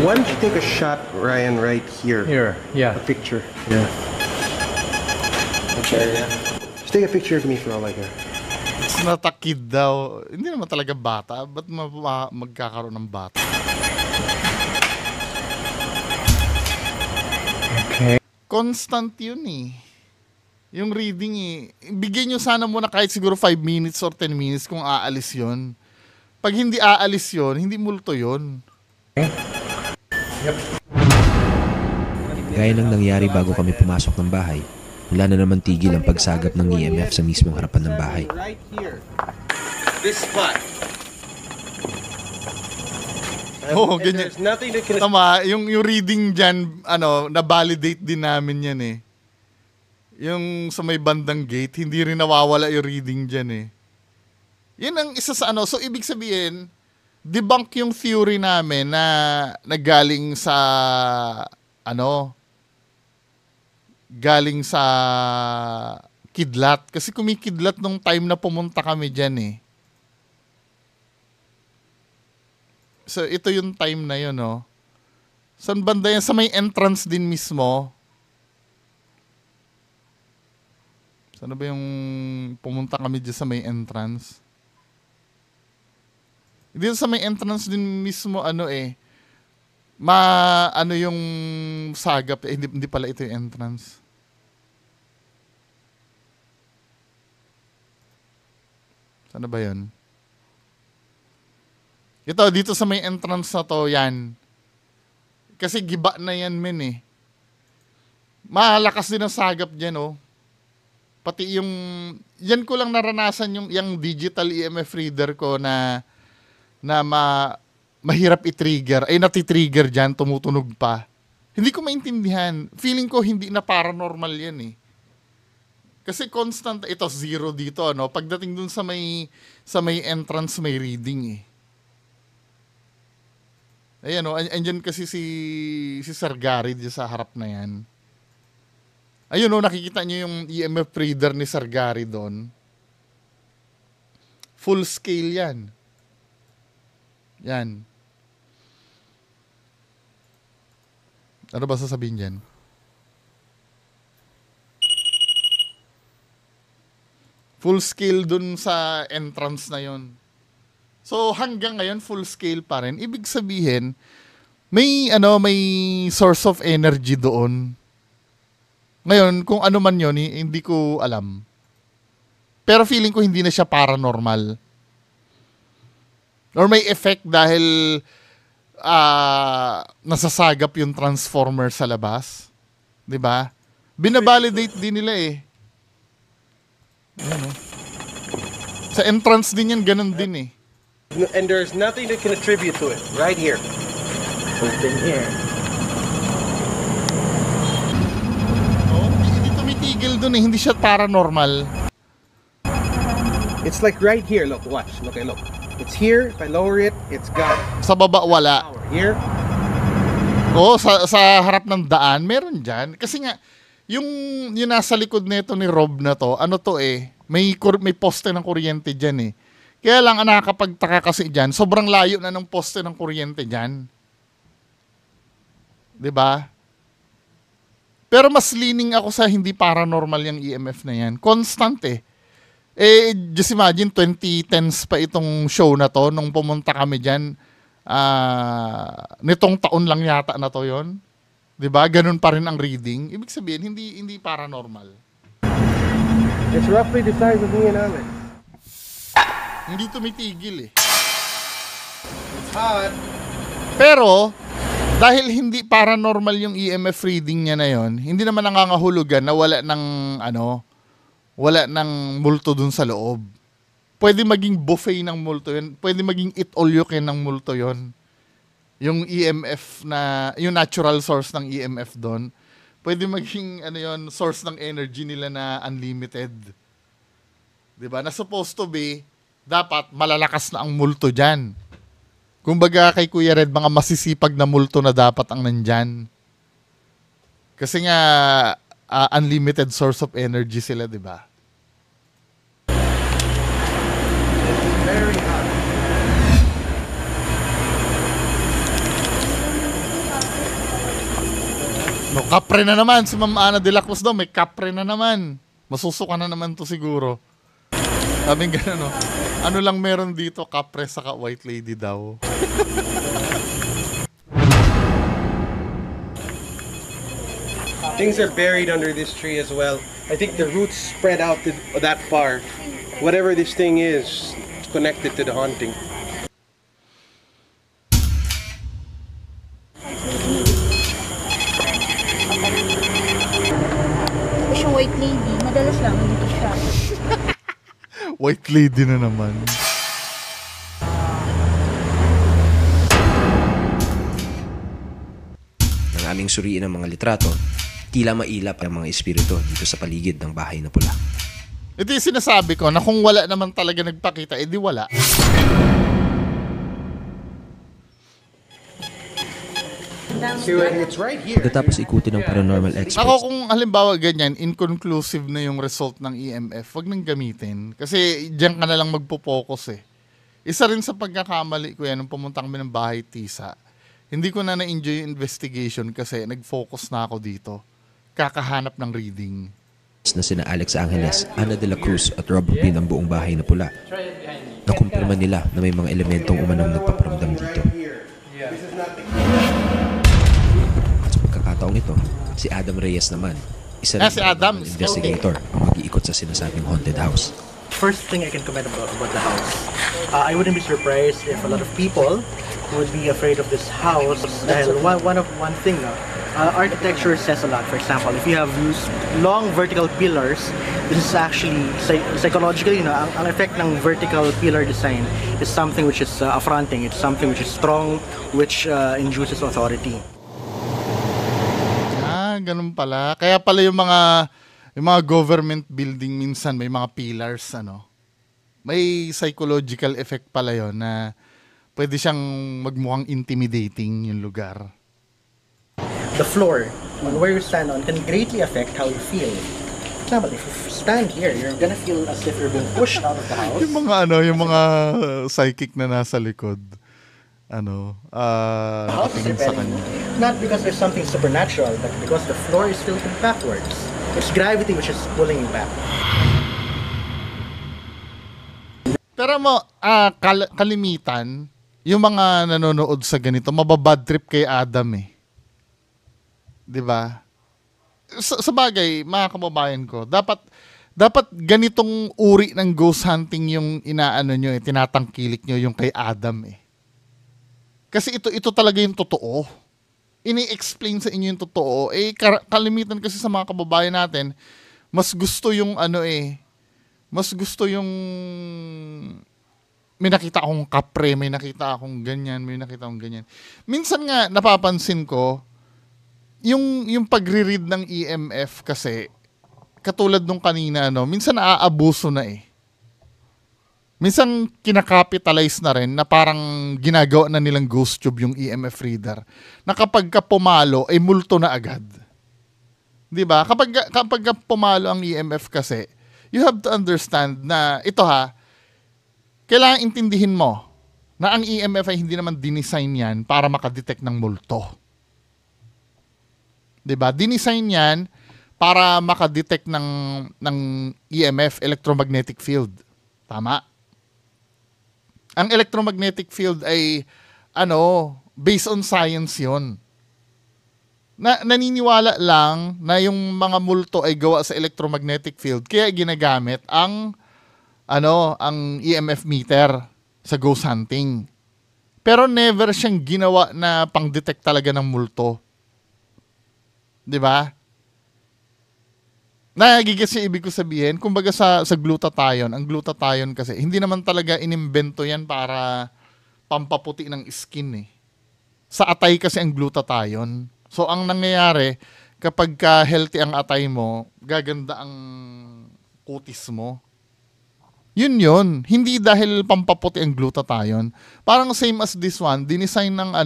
Why don't you take a shot, Ryan, right here? Here, yeah. A picture. Yeah. Okay, yeah. Just take a picture of me for all I care. It's not a kid daw. Hindi naman talaga bata. Ba't magkakaroon ng bata? Okay. Constant yun eh. Yung reading eh. Bigyan nyo sana muna kahit siguro 5 minutes or 10 minutes kung aalis yun. Pag hindi aalis yun, hindi multo yun. Gaya ng nangyari bago kami pumasok ng bahay, wala na naman tigil ang pagsagap ng EMF sa mismong harapan ng bahay. Right here. This spot. Oo, And ganyan. there's nothing that can... Tama, yung reading dyan, na-validate din namin yan eh. Yung sa may bandang gate, hindi rin nawawala yung reading dyan eh. Yan ang isa sa So, ibig sabihin, debunk yung theory namin na nagaling sa, galing sa kidlat. Kasi kumikidlat nung time na pumunta kami dyan eh. So, ito yung time na yun, no? Saan banda yan? Sa may entrance din mismo. Saan ba yung pumunta kami dyan sa may entrance? Dito sa may entrance din mismo, yung sagap. Hindi pala ito yung entrance. Saan ba yun? Ito, dito sa may entrance na to, yan. Kasi giba na yan, men eh. Malakas din ang sagap dyan, oh. Pati yung, yan ko lang naranasan yung digital EMF reader ko na mahirap i-trigger. Ay, nati-trigger dyan, tumutunog pa. Hindi ko maintindihan. Feeling ko hindi na paranormal yan eh. Kasi constant ito 0 dito, ano. Pagdating dun sa may entrance may reading eh. Ayan o, andyan kasi si Sir Gary dyan sa harap na yan. Ayun o, nakikita nyo yung EMF reader ni Sir Gary doon. Full scale yan. Yan. Ano ba sasabihin dyan? Full scale dun sa entrance na yon. So hanggang ngayon full scale pa rin. Ibig sabihin may source of energy doon. Ngayon kung ano man yon, hindi ko alam. Pero feeling ko hindi na siya paranormal. Or may effect dahil nasasagap yung transformer sa labas. 'Di ba? Binabalidate din nila eh. Ano? Sa entrance din yan, ganun din eh. And there's nothing that can attribute to it. Right here. Open here. Oh, hindi tumitigil dun eh. Hindi siya paranormal. It's like right here. Look, watch. Okay, look. It's here. If I lower it, it's gone. Sa baba, wala. Here. Oo, sa harap ng daan, meron dyan. Kasi nga, yung nasa likod nito ni Rob na to, ano to eh, may poste ng kuryente dyan eh. Kaya lang, ang nakakapagtaka kasi dyan, sobrang layo na ng poste ng kuryente dyan. 'Di ba? Pero mas leaning ako sa hindi paranormal yung EMF na yan. Constant eh. Just imagine, 2010s pa itong show na to, nung pumunta kami dyan, nitong taon lang yata na to yon. 'Di ba? Ganun pa rin ang reading. Ibig sabihin hindi paranormal. It's roughly the size of me and Ahmed. Hindi tumitigil eh. It's hot. Pero dahil hindi paranormal yung EMF reading niya na yon, hindi naman nangangahulugan na wala ng multo dun sa loob. Pwede maging buffet ng multo yun. Pwede maging eat all you can ng multo yon. Yung EMF na, yung natural source ng EMF doon, pwede maging source ng energy nila na unlimited. 'Di ba? Na supposed to be, dapat malalakas na ang multo diyan. Kumbaga kay Kuya Red, mga masisipag na multo na dapat ang nandyan. Kasi nga unlimited source of energy sila, 'di ba? Very hot. No, kapre na naman si Ma'am Ana de la Cruz daw. May kapre na naman. Masusuka na naman to siguro. Sabing gano'n, no? Ano lang meron dito, kapre saka white lady daw. Things are buried under this tree as well. I think the roots spread out that far. Whatever this thing is, it's connected to the haunting. Yung white lady, madalas lang nandito siya. White lady na naman. Nang aming suriin ang mga litrato, tila mailap ang mga espiritu dito sa paligid ng bahay na pula. Ito yung sinasabi ko na kung wala naman talaga nagpakita, edi wala. It's right here. Pagkatapos ikutin ng paranormal experts, Ako kung halimbawa ganyan, inconclusive na yung result ng EMF, wag nang gamitin. Kasi diyan ka na lang magpo-focus eh. Isa rin sa pagkakamali ko yan, nung pumunta kami ng bahay Tisa, hindi ko na na-enjoy yung investigation kasi nag-focus na ako dito. Kakahanap ng reading. na sina Alex Angeles, Ana de la Cruz at Rob Rubin ang buong bahay na pula. Nakumpirma nila na may mga elementong umanong nagpaparamdam dito. At sa pagkakataong ito, si Adam Reyes naman, isa rin ang investigator ang mag-iikot sa sinasabing haunted house. First thing I can comment about the house, I wouldn't be surprised if a lot of people would be afraid of this house. Dahil one thing, architecture says a lot. For example, if you have used long vertical pillars, this is actually psychologically, ang effect ng vertical pillar design is something which is affronting. It's something which is strong, which induces authority. Ganun pala. Kaya pala yung mga yung mga government building minsan may mga pillars, may psychological effect pala yon na pwede siyang magmukhang intimidating yung lugar. The floor on where you stand on can greatly affect how you feel. Example, if you stand here, you're gonna feel as if you're being pushed out of the house. Yung mga psychic na nasa likod, nakatingin sa kanya. Not because there's something supernatural, but because the floor is tilted backwards. It's gravity which is pulling you back. Pero kalimitan, yung mga nanonood sa ganito, mababad trip kay Adam eh. 'Di ba? Sa bagay, mga kababayan ko, dapat ganitong uri ng ghost hunting yung inaano nyo, tinatangkilik nyo yung kay Adam eh. Kasi ito talaga yung totoo. Ini-explain sa inyo yung totoo. Kalimitan kasi sa mga kababayan natin, mas gusto yung may nakita akong kapre, may nakita akong ganyan. Minsan nga, napapansin ko, yung pagre-read ng EMF kasi, katulad nung kanina, minsan naaabuso na eh. Minsan kinakapitalize na rin na parang ginagawa na nilang ghost tube yung EMF reader. Na kapag ka pumalo, ay multo na agad. 'Di ba? Kapag pumalo ang EMF kasi, you have to understand na ito kailangan intindihin mo na ang EMF ay hindi naman dinesign yan para makadetect ng multo. 'Di ba? Dinesign yan para makadetect ng EMF, electromagnetic field. Tama? Ang electromagnetic field ay based on science 'yon. Naniniwala lang na yung mga multo ay gawa sa electromagnetic field kaya ginagamit ang EMF meter sa ghost hunting. Pero never siyang ginawa na pang-detect talaga ng multo. 'Di ba? Nagigets yung ibig ko sabihin, kumbaga sa glutathione, ang glutathione kasi, hindi naman talaga inimbento yan para pampaputi ng skin eh. Sa atay kasi ang glutathione. So ang nangyayari, kapag ka healthy ang atay mo, gaganda ang kutis mo. Yun. Hindi dahil pampaputi ang glutathione. Parang same as this one, dinesign ng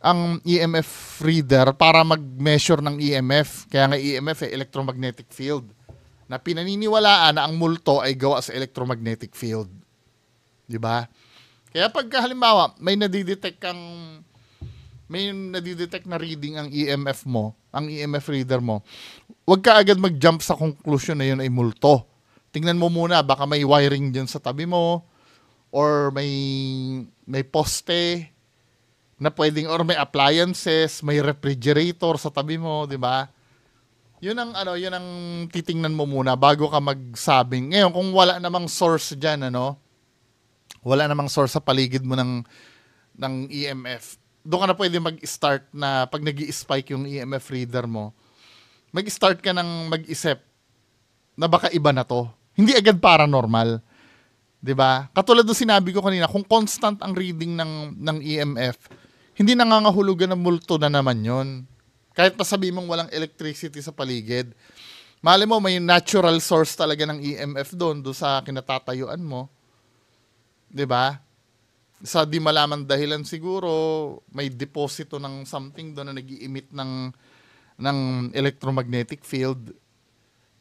ang EMF reader para mag-measure ng EMF. Kaya nga EMF electromagnetic field. Na pinaniniwalaan na ang multo ay gawa sa electromagnetic field. 'Di ba? Kaya pag halimbawa may nadidetect na reading ang EMF mo, ang EMF reader mo, huwag ka agad mag-jump sa conclusion na yun ay multo. Tingnan mo muna, baka may wiring dyan sa tabi mo, or may poste, na pwedeng, or may appliances, may refrigerator sa tabi mo, 'di ba? Yun ang titingnan mo muna bago ka magsabing. Ngayon, kung wala namang source diyan, wala namang source sa paligid mo ng EMF, doon ka na pwede mag-start na pag nag-i-spike yung EMF reader mo, mag-start ka ng mag-isip na baka iba na to. Hindi agad paranormal. 'Di ba? Katulad ng sinabi ko kanina, kung constant ang reading ng EMF, hindi nangangahulugan ng multo na naman yon. Kahit pa sabihin mong walang electricity sa paligid. Mali mo, may natural source talaga ng EMF doon sa kinatatayuan mo. 'Di ba? Sa di malaman dahilan siguro, may deposito ng something doon na nag-i-emit ng electromagnetic field.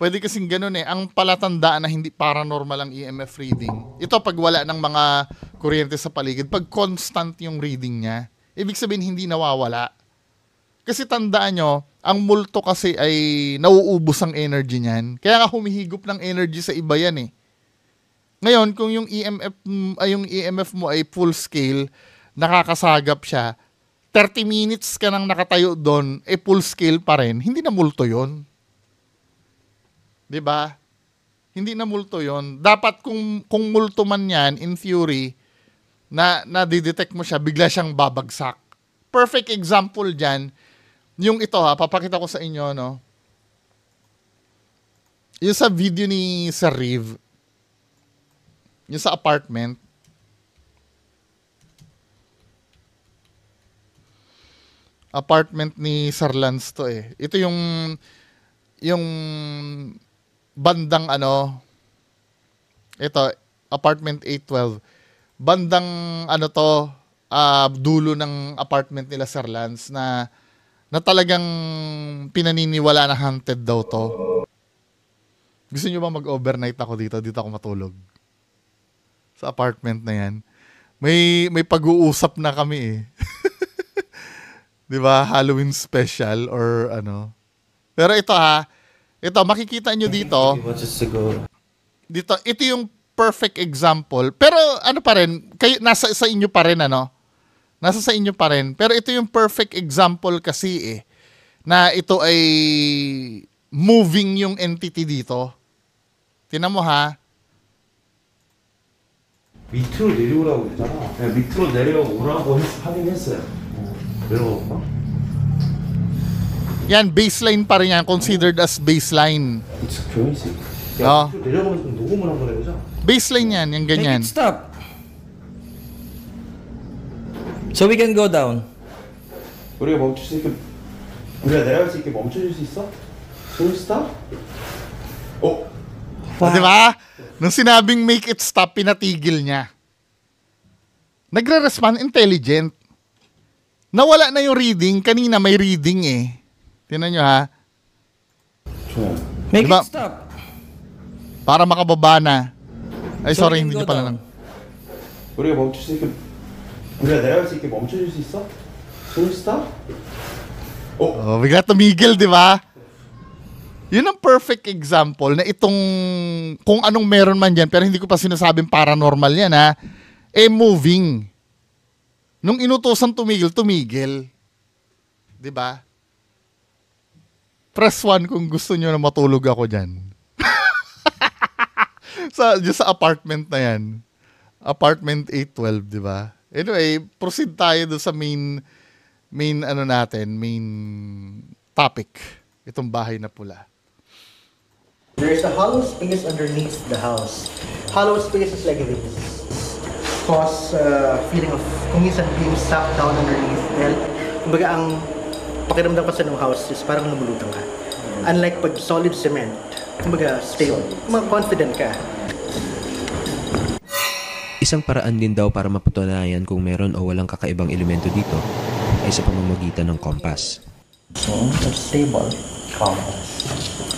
Pwede kasing ganun eh. Ang palatandaan na hindi paranormal ang EMF reading, ito pag wala ng mga kuryente sa paligid, pag constant yung reading niya, ibig sabihin hindi nawawala. Kasi tandaan nyo, ang multo kasi ay nauubos ang energy niyan. Kaya nga humihigop ng energy sa iba yan eh. Ngayon, kung yung EMF mo ay full scale, nakakasagap siya, 30 minutes ka nang nakatayo doon, full scale pa rin, hindi na multo yon. 'Di ba? Hindi na multo yon. Dapat kung multo man yan, in theory, na nadidetect mo siya, bigla siyang babagsak. Perfect example dyan, yung ito papakita ko sa inyo, yung sa video ni Sir Riv, yung sa apartment, ni Sir Lance to eh. Ito yung yung bandang ito, apartment 812. Bandang dulo ng apartment nila Sir Lance na talagang pinaniniwala na haunted daw to. Gusto nyo ba mag-overnight ako dito? Dito ako matulog. Sa apartment na yan. May pag-uusap na kami eh. 'Di ba? Halloween special or ano. Pero ito ito makikita nyo dito. Ito yung perfect example. Pero ano pa rin, nasa sa inyo pa rin Nasa sa inyo pa rin. Pero ito yung perfect example kasi na ito ay moving yung entity dito. Tingnan mo 밑으로 내려오라고 그랬잖아. 그냥 밑으로 내려오라고 하긴 했어요. 내려올까? Yan, baseline pa rin yan. Considered as baseline. It's crazy. 야, 밑으로 내려가면서 녹음을 한번 해보자. Baseline yan, yung ganyan. Make it stop. So we can go down. 우리가 멈출 수 있게, 우리가 내려갈 수 있게 멈춰줄 수 있어? So stop? Di ba? Nung sinabing make it stop, pinatigil niya. Nagre-respond intelligent. Nawala na yung reading. Kanina may reading Tingnan nyo Make diba? it stop. Para makababa na. Ay, So sorry, we can hindi go nyo pala down. 우리가 멈출 수 있게, 우리가 내려갈 수 있게 멈춰줄 수 있어? So stop? Oh, bigla tumigil, di ba? Yun ang perfect example na itong, kung anong meron man dyan, pero hindi ko pa sinasabing paranormal yan moving. Nung inutosan tumigil. Di ba? Press 1 kung gusto nyo na matulog ako dyan. Just sa apartment na yan. Apartment 812, di ba? Anyway, proceed tayo doon sa main topic. Itong bahay na pula. There's a hollow space underneath the house. Hollow spaces like this cause feeling of kung minsan being sucked down underneath. Dahil, kumbaga ang pakiramdam kasi ng house is parang lumulutang ka. Unlike pag solid cement, kumbaga stable. Confident ka. Isang paraan din daw para mapatunayan kung meron o walang kakaibang elemento dito ay sa pamamagitan ng kompas. So, it's stable.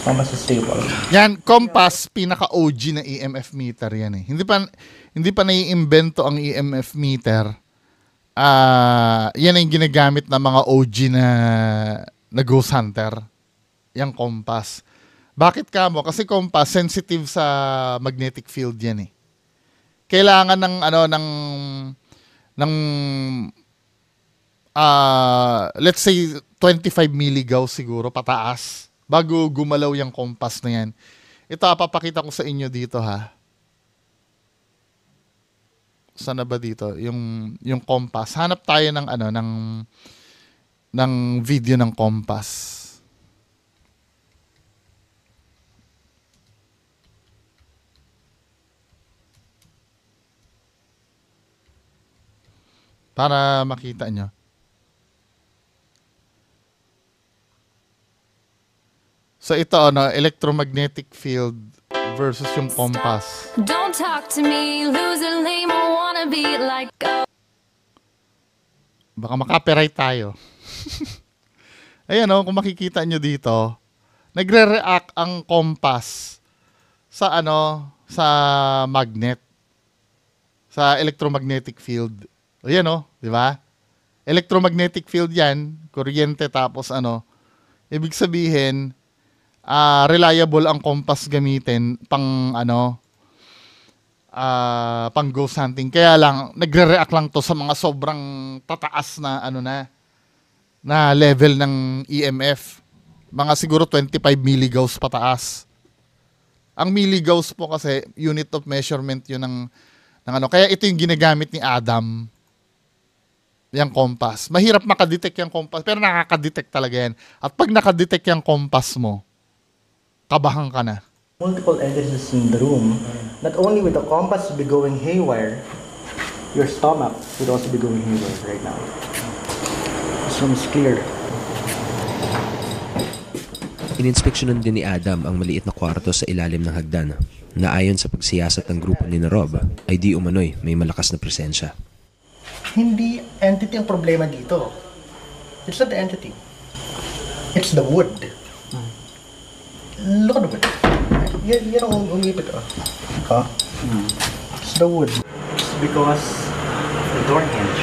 Compass is stable. Yan, compass, pinaka-OG na EMF meter yan Hindi pa nai-invento ang EMF meter. Yan ang ginagamit ng mga OG na ghost hunter. Yang compass. Bakit kamo? Kasi compass sensitive sa magnetic field yan Kailangan ng let's say 25 milligauss siguro pataas bago gumalaw yung compass na yan. Ito, papakita ko sa inyo dito Saan na ba dito? Yung compass. Hanap tayo ng video ng compass. Para makita nyo. So ito, electromagnetic field versus yung compass. Don't talk to me, losing lame, I wanna be like Baka makapiright tayo. Ayan kung makikita nyo dito, nagre-react ang compass sa sa magnet, sa electromagnetic field. Ayan di ba? Electromagnetic field yan, kuryente tapos ibig sabihin, reliable ang compass gamitin pang pang ghost hunting. Kaya lang nagre-react lang to sa mga sobrang tataas na na level ng EMF. Mga siguro 25 milligauss pataas. Ang milligauss po kasi unit of measurement yun ng kaya ito yung ginagamit ni Adam. Yung compass. Mahirap makadetect yung compass pero nakakadetect talaga yan. At pag nakadetect yung compass mo, kabahan ka na. Multiple entities in the room. Not only would the compass be going haywire, your stomach would also be going haywire right now. This room is clear. Ininspeksyonan din ni Adam ang maliit na kwarto sa ilalim ng hagdan na ayon sa pagsiyasat ng grupo ni Rob ay di umano'y may malakas na presensya. Hindi entity ang problema dito. It's not the entity. It's the wood. Look at the wood. Yan ang umipit. It's the wood. It's because the door hinge.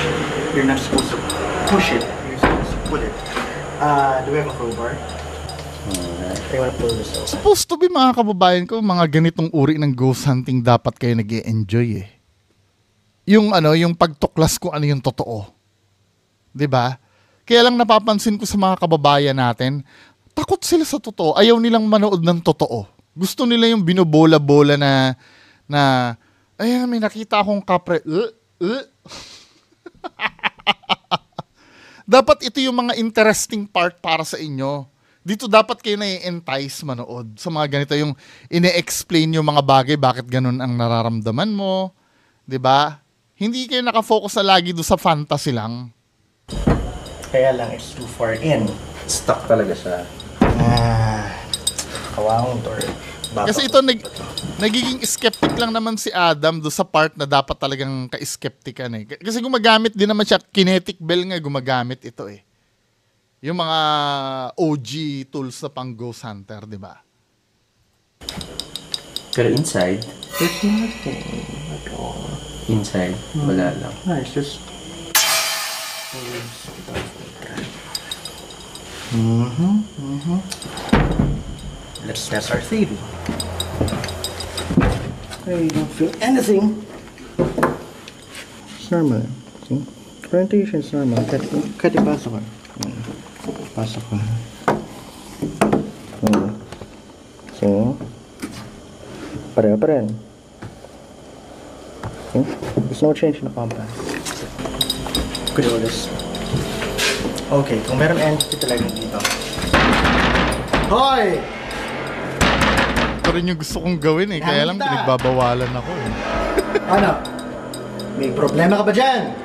You're not supposed to push it. You're supposed to pull it. Do we have a crowbar? I wanna pull this out. Supposed to be, mga kababayan ko, mga ganitong uri ng ghost hunting dapat kayo nag-e-enjoy eh. Yung yung pagtuklas kung ano yung totoo. 'Di ba? Kaya lang napapansin ko sa mga kababayan natin, takot sila sa totoo. Ayaw nilang manood ng totoo. Gusto nila yung binobola-bola na ay, may nakita akong kapre. Dapat ito yung mga interesting part para sa inyo. Dito dapat kayo na-entice manood sa mga ganito, yung ine-explain yung mga bagay, bakit ganun ang nararamdaman mo. 'Di ba? Hindi kayo nakafocus na lagi doon sa fantasy lang. Kaya lang, it's too far in. Stuck talaga siya. Kawang door. Kasi ito, nagiging skeptic lang naman si Adam doon sa part na dapat talagang ka-skeptican eh. Kasi gumagamit din naman siya, kinetic bell nga gumagamit ito eh. Yung mga OG tools na pang ghost hunter, di ba? Pero inside, there's nothing at all. Inside, wala lang. It's just... Let's test our theory. I don't feel anything. It's normal. See? Orientation is normal. Kahit ipasok ka. Pasok ka. So, pareho pa rin. Okay. There's no change in the compass. Could you do this? Okay, kung meron entity talaga dito. Hoy! Ito rin yung gusto kong gawin eh, kaya lang pinagbabawalan ako eh. Ano? May problema ka ba dyan?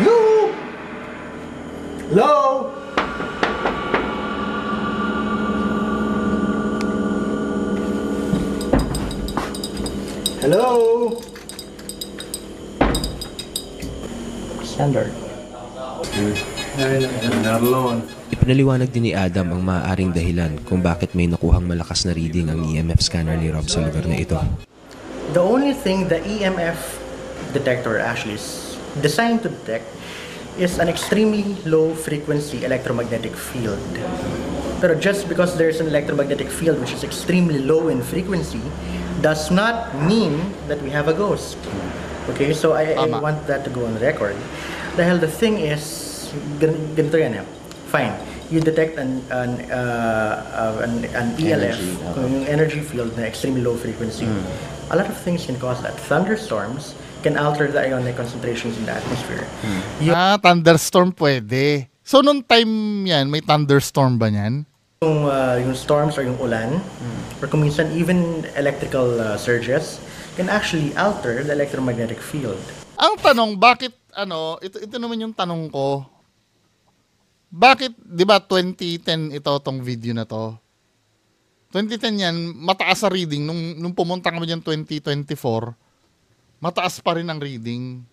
Yoo! Hello? Hello? Standard. Ipinaliwanag din ni Adam ang maaaring dahilan kung bakit may nakuhang malakas na reading ang EMF scanner ni Rob sa lugar na ito. The only thing the EMF detector actually is designed to detect is an extremely low frequency electromagnetic field. But just because there's an electromagnetic field which is extremely low in frequency does not mean that we have a ghost. Okay, so I want that to go on record. Dahil the thing is, ganito yan eh. Fine, you detect an ELF, yung energy field na extremely low frequency. A lot of things can cause that. Thunderstorms can alter the ionic concentrations in the atmosphere. Thunderstorm pwede. So, nung time yan, may thunderstorm ba yan? Yung storms or yung ulan, or kung minsan even electrical surges, can actually alter the electromagnetic field. Ang tanong, bakit, ito naman yung tanong ko, bakit, di ba 2010 tong video na to? 2010 yan, mataas sa reading. Nung pumunta kami dyan 2024, mataas pa rin ang reading.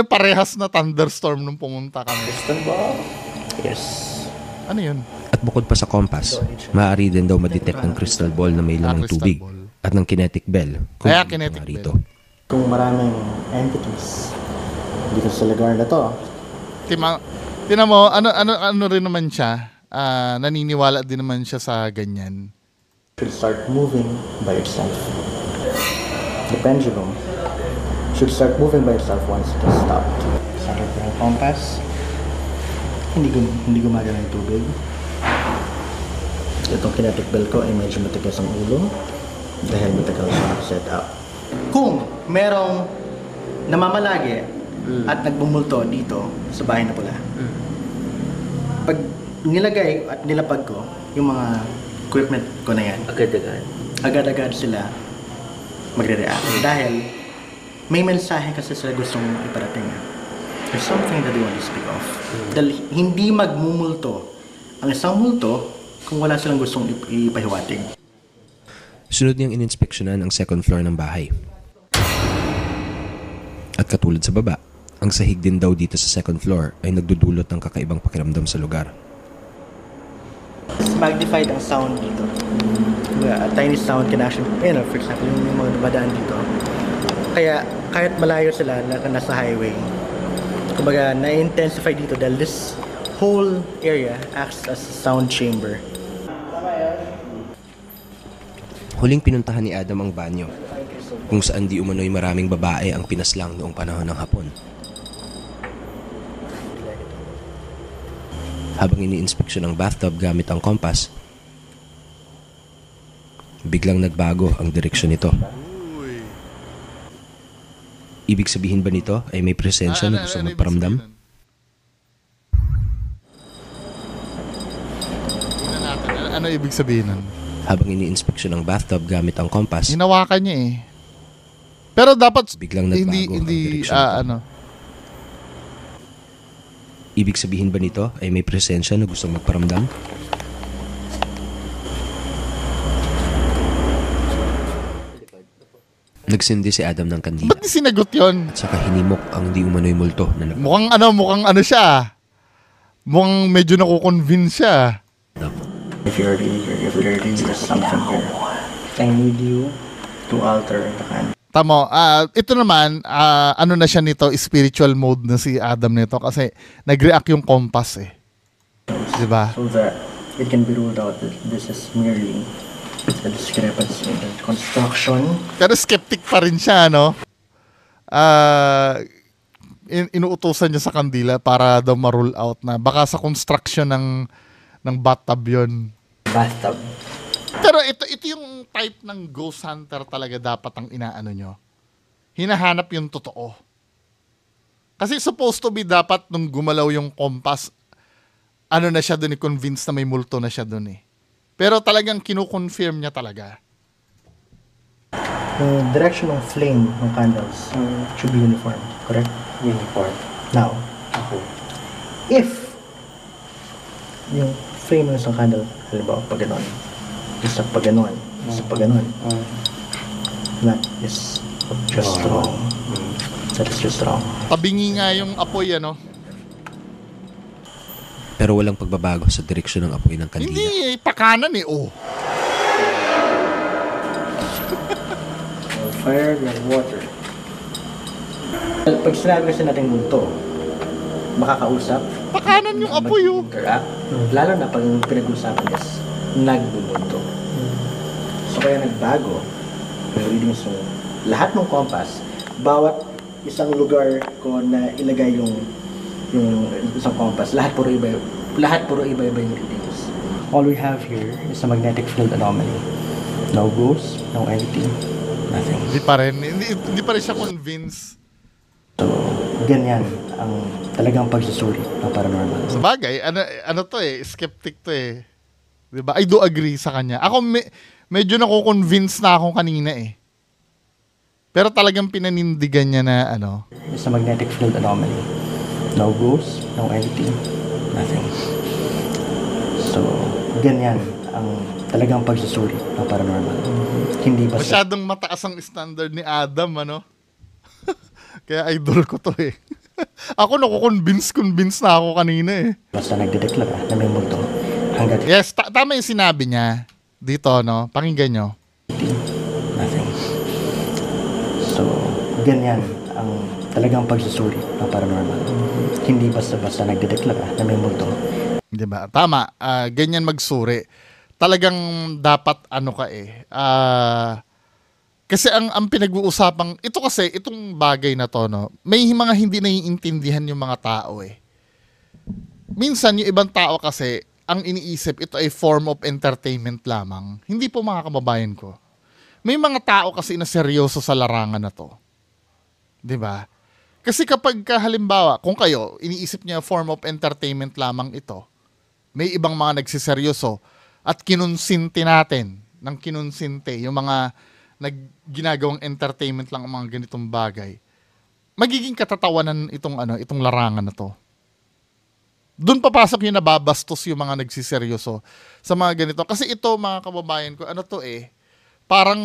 Parehas na thunderstorm nung pumunta kami. Yes. Ano yun? At bukod pa sa compass, maaari din daw madetect ng crystal ball na may lamang tubig at ng kinetic bell. Kaya kinetic bell. Kung maraming entities dito sa lugar na to. Tingnan mo, ano rin naman siya, naniniwala din naman siya sa ganyan. Should start moving by itself. The pendulum should start moving by itself once it is stopped. Center ko ng compass. Hindi gumagana yung tubig. Itong kinetic bell ko ay medyo matigas ang ulo dahil matagal siya set up. Kung merong namamalagi at nagbumulto dito sa bahay na pula, pag nilagay at nilapag ko yung mga equipment ko na yan, agad-agad sila magre-react dahil may mensahe kasi sila gustong iparating. There's something that they want to speak of. Dahil hindi magmumulto ang isang multo kung wala silang gustong ipahiwatig. Sunod niyang ininspeksyonan ang second floor ng bahay. At katulad sa baba, ang sahig din daw dito sa second floor ay nagdudulot ng kakaibang pakiramdam sa lugar. Magnified ang sound dito. A tiny sound can actually, for example, yung mga badaan dito. Kaya kahit malayo sila na nasa highway, kumbaga na-intensify dito dahil this whole area acts as a sound chamber. Huling pinuntahan ni Adam ang banyo, kung saan di umano'y maraming babae ang pinaslang noong panahon ng Hapon. Habang ini-inspeksyon ang bathtub gamit ang kompas, biglang nagbago ang direksyon nito. Ibig sabihin ba nito ay may presensya na gusto magparamdam? Ano ibig sabihin nun? Habang ini-inspeksyon ang bathtub gamit ang kompas, hinawakan niya eh. Pero dapat biglang nagbago ang direksyon nito. Ibig sabihin ba nito ay may presensya na gusto magparamdam? Nagsindi si Adam ng kandila. Ba't sinagot yun? At saka hinimok ang di umano'y multo na mukhang ano siya. Mukhang medyo nakukonvince siya. If you're ready, there's something here. I need you to alter the candle. Tamo, ito naman, ano na siya nito, spiritual mode na si Adam nito kasi nag-react yung compass eh. Diba? So that it can be ruled out that this is merely a discrepancy in the construction. Pero skeptic pa rin siya, no? Inuutosan niya sa kandila para daw ma-rule out na baka sa construction ng bathtub yun. Bathtub. Pero ito yung type ng ghost hunter talaga dapat ang inaano nyo. Hinahanap yung totoo. Kasi supposed to be dapat nung gumalaw yung compass, ano na siya dun, convinced na may multo na siya dun eh. Pero talagang kinukonfirm niya talaga. The direction of flame ng candles should be uniform, correct? Uniform. Now, if yung flame ng isang candle, halimbawa pag ganon, isa pag ganon, isa pag ganon, that is just wrong. That is just wrong. Tabingi nga yung apoy, ano? Pero walang pagbabago sa direksyon ng apoy ng kandila. Hindi, pakanan eh, oh. Fire and water. Pag sinabi kasi natin multo, makakausap, pakanan yung apoy, oh. Interact, lalo na pag pinag-usapan is nagbubunto. So kaya nagbago yung readings mo. Lahat ng compass, bawat isang lugar ko na ilagay yung isang compass, lahat puro iba-iba yung readings. All we have here is a magnetic field anomaly. No ghost, no entity, nothing. Hindi pa rin siya convinced. So, ganyan ang talagang pagsusuri ng paranormal. Sabagay, ano to eh, skeptic to eh. Diba? I do agree sa kanya. Ako medyo nako-convince na ako kanina eh. Pero talagang pinanindigan niya na ano. It's a magnetic field anomaly. No ghost, no entity, nothing. So, ganyan ang talagang pagsusuri ng paranormal. Hindi basta... Masyadong mataas ang standard ni Adam, ano? Kaya idol ko to eh. Ako nako-convince na ako kanina eh. Basta nagdedeklara na may multo. Hanggat... Yes, tama yung sinabi niya. Dito, no? Pakinggan nyo. Nothing. So, ganyan ang talagang pagsusuri ng paranormal. Hindi basta-basta nagdedeklara na may multo. Diba? Tama. Ganyan magsuri. Talagang dapat ano ka eh. Kasi ang pinag-uusapang, itong bagay na to, no, may mga hindi naiintindihan yung mga tao eh. Minsan yung ibang tao kasi, ang iniisip, ito ay form of entertainment lamang. Hindi po mga kababayan ko. May mga tao kasi na seryoso sa larangan na to. Diba? Kasi kapag halimbawa, kung kayo, iniisip niya form of entertainment lamang ito, may ibang mga nagsiseryoso at kinonsinti natin ng kinonsinti, yung mga ginagawang entertainment lang ang mga ganitong bagay, magiging katatawanan itong larangan na to. Doon papasok yung nababastos yung mga nagsiseryoso sa mga ganito. Kasi ito, mga kababayan ko, ano to parang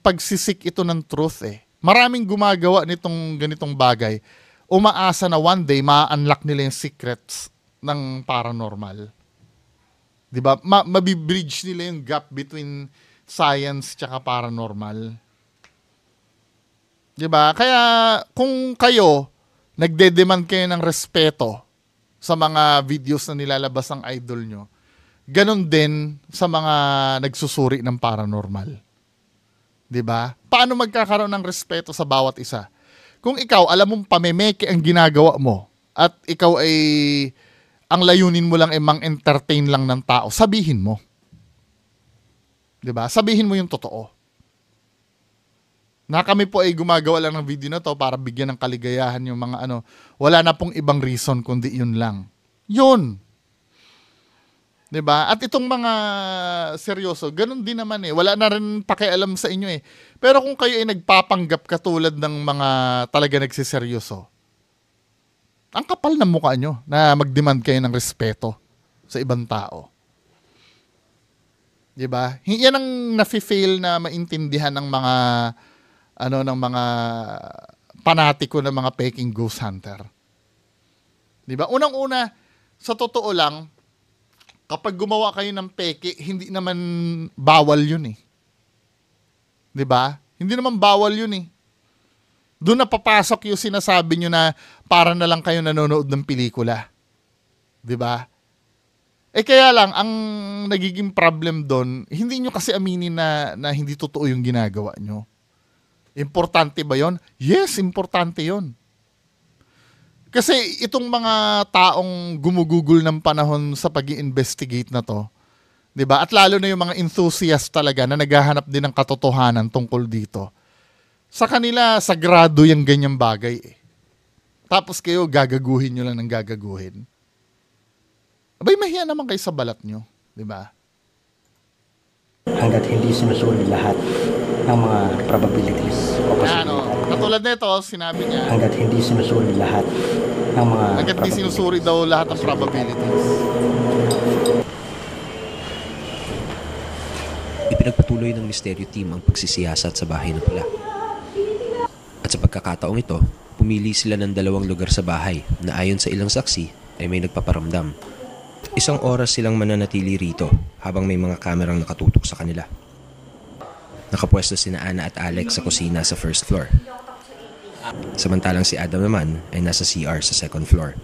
pagsisik ito ng truth Maraming gumagawa nitong ganitong bagay. Umaasa na one day, ma-unlock nila yung secrets ng paranormal. Diba? Mabibridge nila yung gap between science tsaka paranormal. Diba? Kaya kung kayo, nagde-demand kayo ng respeto sa mga videos na nilalabas ng idol nyo, ganun din sa mga nagsusuri ng paranormal. Diba? Paano magkakaroon ng respeto sa bawat isa? Kung ikaw, alam mong pamemeke ang ginagawa mo at ikaw ay ang layunin mo lang ay mang-entertain lang ng tao, sabihin mo. Diba? Sabihin mo yung totoo. Na kami po ay gumagawa lang ng video na to para bigyan ng kaligayahan yung mga wala na pong ibang reason kundi yun lang. Yun. Diba? At itong mga seryoso, ganun din naman Wala na rin pakialam sa inyo Pero kung kayo ay nagpapanggap katulad ng mga talaga nagsiseryoso, ang kapal ng mukha nyo na mag-demand kayo ng respeto sa ibang tao. Diba? Yan ang nafi-fail na maintindihan ng mga ng mga panatiko ng mga peking ghost hunter. Diba? Unang-una, sa totoo lang, kapag gumawa kayo ng peke, hindi naman bawal yun Diba? Hindi naman bawal yun Doon na papasok yung sinasabi nyo na para na lang kayo nanonood ng pelikula. Diba? Kaya lang, ang nagiging problem doon, hindi nyo kasi aminin na hindi totoo yung ginagawa nyo. Importante ba yon? Yes, importante yon. Kasi itong mga taong gumugugol ng panahon sa pag-i-investigate na to, diba? At lalo na yung mga enthusiast talaga na naghahanap din ng katotohanan tungkol dito. Sa kanila, sagrado yung ganyang bagay Tapos kayo, gagaguhin nyo lang ng gagaguhin. Abay, mahiya naman kayo sa balat nyo. Diba? Hanggat hindi sinusuri lahat ng mga probabilities o posibilidad. Katulad nito, sinabi niya. Hanggat hindi sinusuri lahat ng mga hanggat hindi sinusuri daw lahat ng probabilities. Ipinagpatuloy ng Misteryo Team ang pagsisiyasat sa bahay na pula. At sa pagkakataong ito, pumili sila ng 2 lugar sa bahay na ayon sa ilang saksi ay may nagpaparamdam. 1 oras silang mananatili rito habang may mga kamerang nakatutok sa kanila. Nakapwesto sina Ana at Alex sa kusina sa first floor. Samantalang si Adam naman ay nasa CR sa second floor.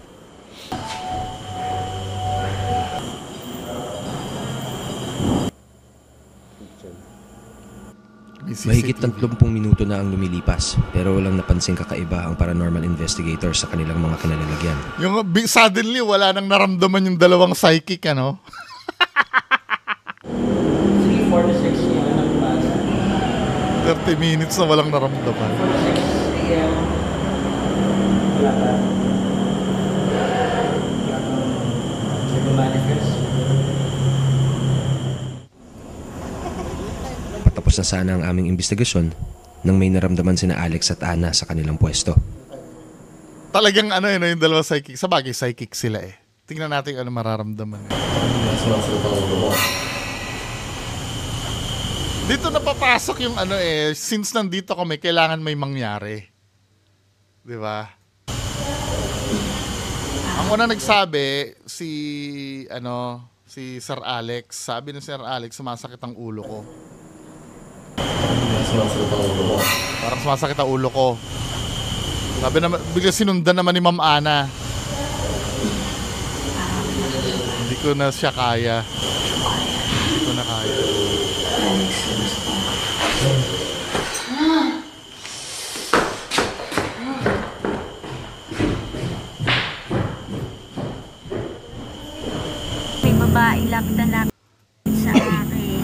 Mahigit 30 minuto na ang lumilipas pero walang napansing kakaiba ang paranormal investigator sa kanilang mga kinalalagyan. Yung suddenly wala nang naramdaman yung 2 psychic 3, 4 to 6 yan ang basa. 30 minutes na walang naramdaman. 6 a.m. Wala pa. Manifest. Patapos na sana ang aming investigasyon nang may naramdaman sina Alex at Ana sa kanilang pwesto. Talagang yung 2 psychic. Sa bagay, psychic sila Tingnan natin ano mararamdaman. Dito napapasok yung since nandito kami, kailangan may mangyari. Di ba? Ang una nagsabi, si Sir Alex. Sabi ni Sir Alex, sumasakit ang ulo ko. Parang sumasakit ang ulo ko. Sabi naman, bigla sinundan naman ni Ma'am Ana. Hindi ko na siya kaya. Hindi ko na kaya. May babae lapit sa akin.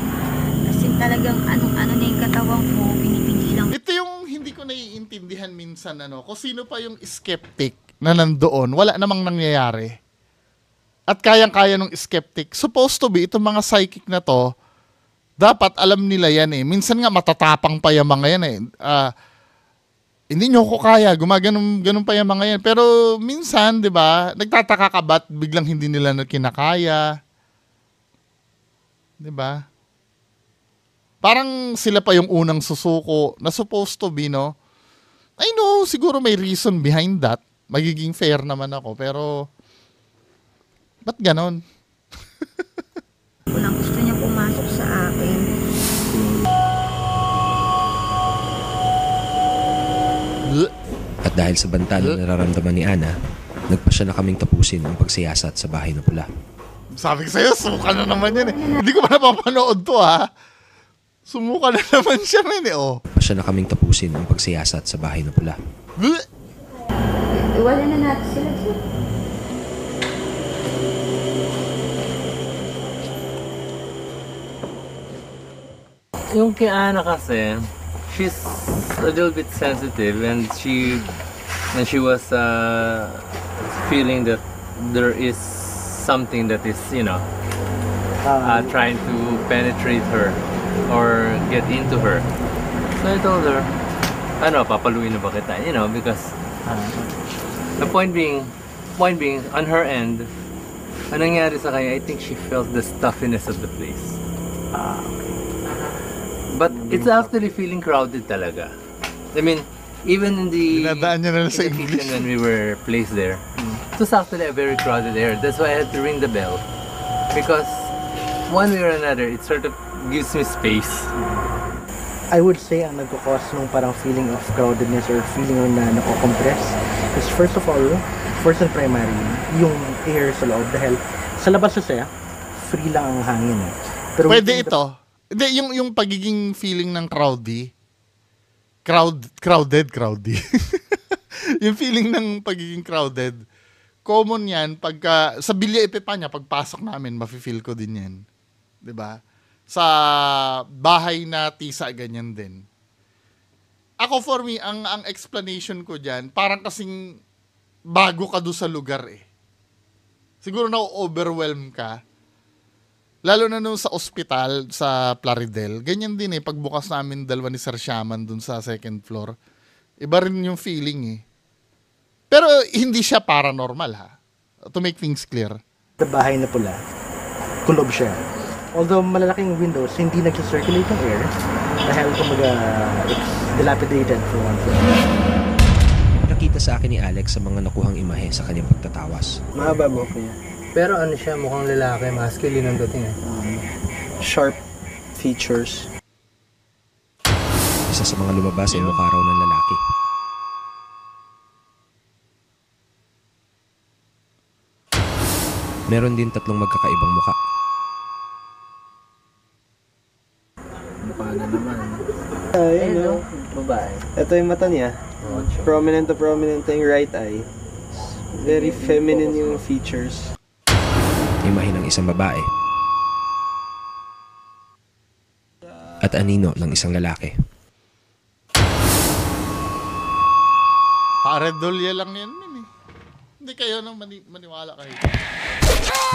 Kasi talagang ano na yung katawan ko, pinipigilan. Ito yung hindi ko naiintindihan minsan kung sino pa yung skeptic na nandoon, wala namang nangyayari. At kayang-kaya ng skeptic. Supposed to be, itong mga psychic na to, dapat alam nila yan Minsan nga matatapang pa yung mga yan hindi nyo ko kaya, ganun pa yung mga yan. Pero minsan, di ba, nagtataka ka ba't biglang hindi nila na kinakaya? Di ba? Parang sila pa yung unang susuko na supposed to be, no? I know, siguro may reason behind that. Magiging fair naman ako, pero ba't ganon? Unang gusto niya pumasok sa akin. At dahil sa banta na nararamdaman ni Ana, nagpa siya na kaming tapusin ang pagsiyasat sa bahay na pula. Sabi ko sa'yo, suka na naman yan eh. Hindi ko pa napapanood to ha. Sumuka na naman siya rin eh oh. Pa siya na kaming tapusin ang pagsiyasat sa bahay na pula. Iwala na natin sila. Yung kay Ana kasi, she's a little bit sensitive and she was feeling that there is something that is, trying to penetrate her or get into her. So I told her, papaluin na ba kita? Because the point being, on her end, anong nangyari sa kanya, I think she felt the stuffiness of the place. But it's actually feeling crowded talaga. I mean, even in the kitchen when we were placed there, it was actually a very crowded area. That's why I had to ring the bell. Because one way or another, it sort of gives me space. I would say ang nagkakos nung parang feeling of crowdedness or feeling na nako-compress is first and primary, yung air sa loob. Dahil sa labas kasi, free lang ang hangin. Pero pwede ito. Hindi, yung pagiging feeling ng crowded. Yung feeling ng pagiging crowded, common yan pagka, sa Bilya Epipanya, pagpasok namin, mafe-feel ko din yan. 'Di ba? Sa bahay na tisa, ganyan din. Ako for me, ang explanation ko dyan, parang kasing bago ka doon sa lugar eh. Siguro na-overwhelm ka. Lalo na nung sa ospital, sa Plaridel, ganyan din eh, pagbukas namin dalawa ni Sir Shaman dun sa second floor, iba rin yung feeling eh. Pero hindi siya paranormal ha. To make things clear. Sa bahay na pula, kulob siya. Although malalaking windows, hindi nag-circulate yung air dahil kumbaga it's dilapidated for one thing. Nakita sa akin ni Alex sa mga nakuhang imahe sa kanyang pagtatawas. Mahaba mo kaya. Pero siya, mukhang lalaki, masculine ang dating eh. Sharp features. Isa sa mga lumabas ay mukha raw ng lalaki. Meron din 3 magkakaibang mukha. Mukha na naman. Babae. Ito yung mata niya. Prominent yung right eye. Very feminine yung features. Imahe ng isang babae at anino ng isang lalaki. Paredolya lang yan eh. Hindi kayo nang maniwala kayo.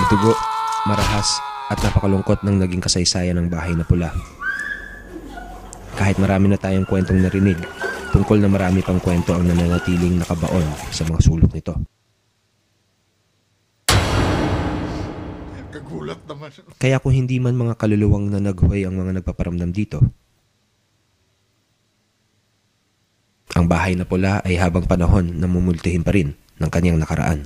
Matugo, marahas at napakalungkot ng naging kasaysayan ng bahay na pula. Kahit marami na tayong kwentong narinig, tungkol na marami pang kwento ang nananatiling nakabaon sa mga sulok nito. Kagulat naman. Kaya kung hindi man mga kaluluwang na naghuhay ang mga nagpaparamdam dito, ang bahay na pula ay habang panahon na mumultihin pa rin ng kanyang nakaraan.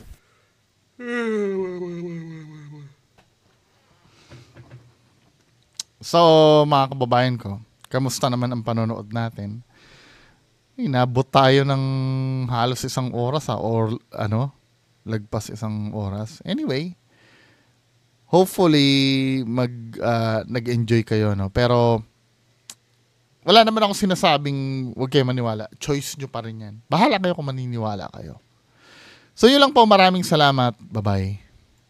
So, mga kababayan ko, kamusta naman ang panonood natin? Inabot tayo ng halos 1 oras or lagpas 1 oras. Anyway, hopefully nag-enjoy kayo, no? Pero wala naman akong sinasabing huwag kayo maniwala. Choice nyo pa rin yan. Bahala kayo kung maniniwala kayo. So yun lang po, maraming salamat. Bye-bye.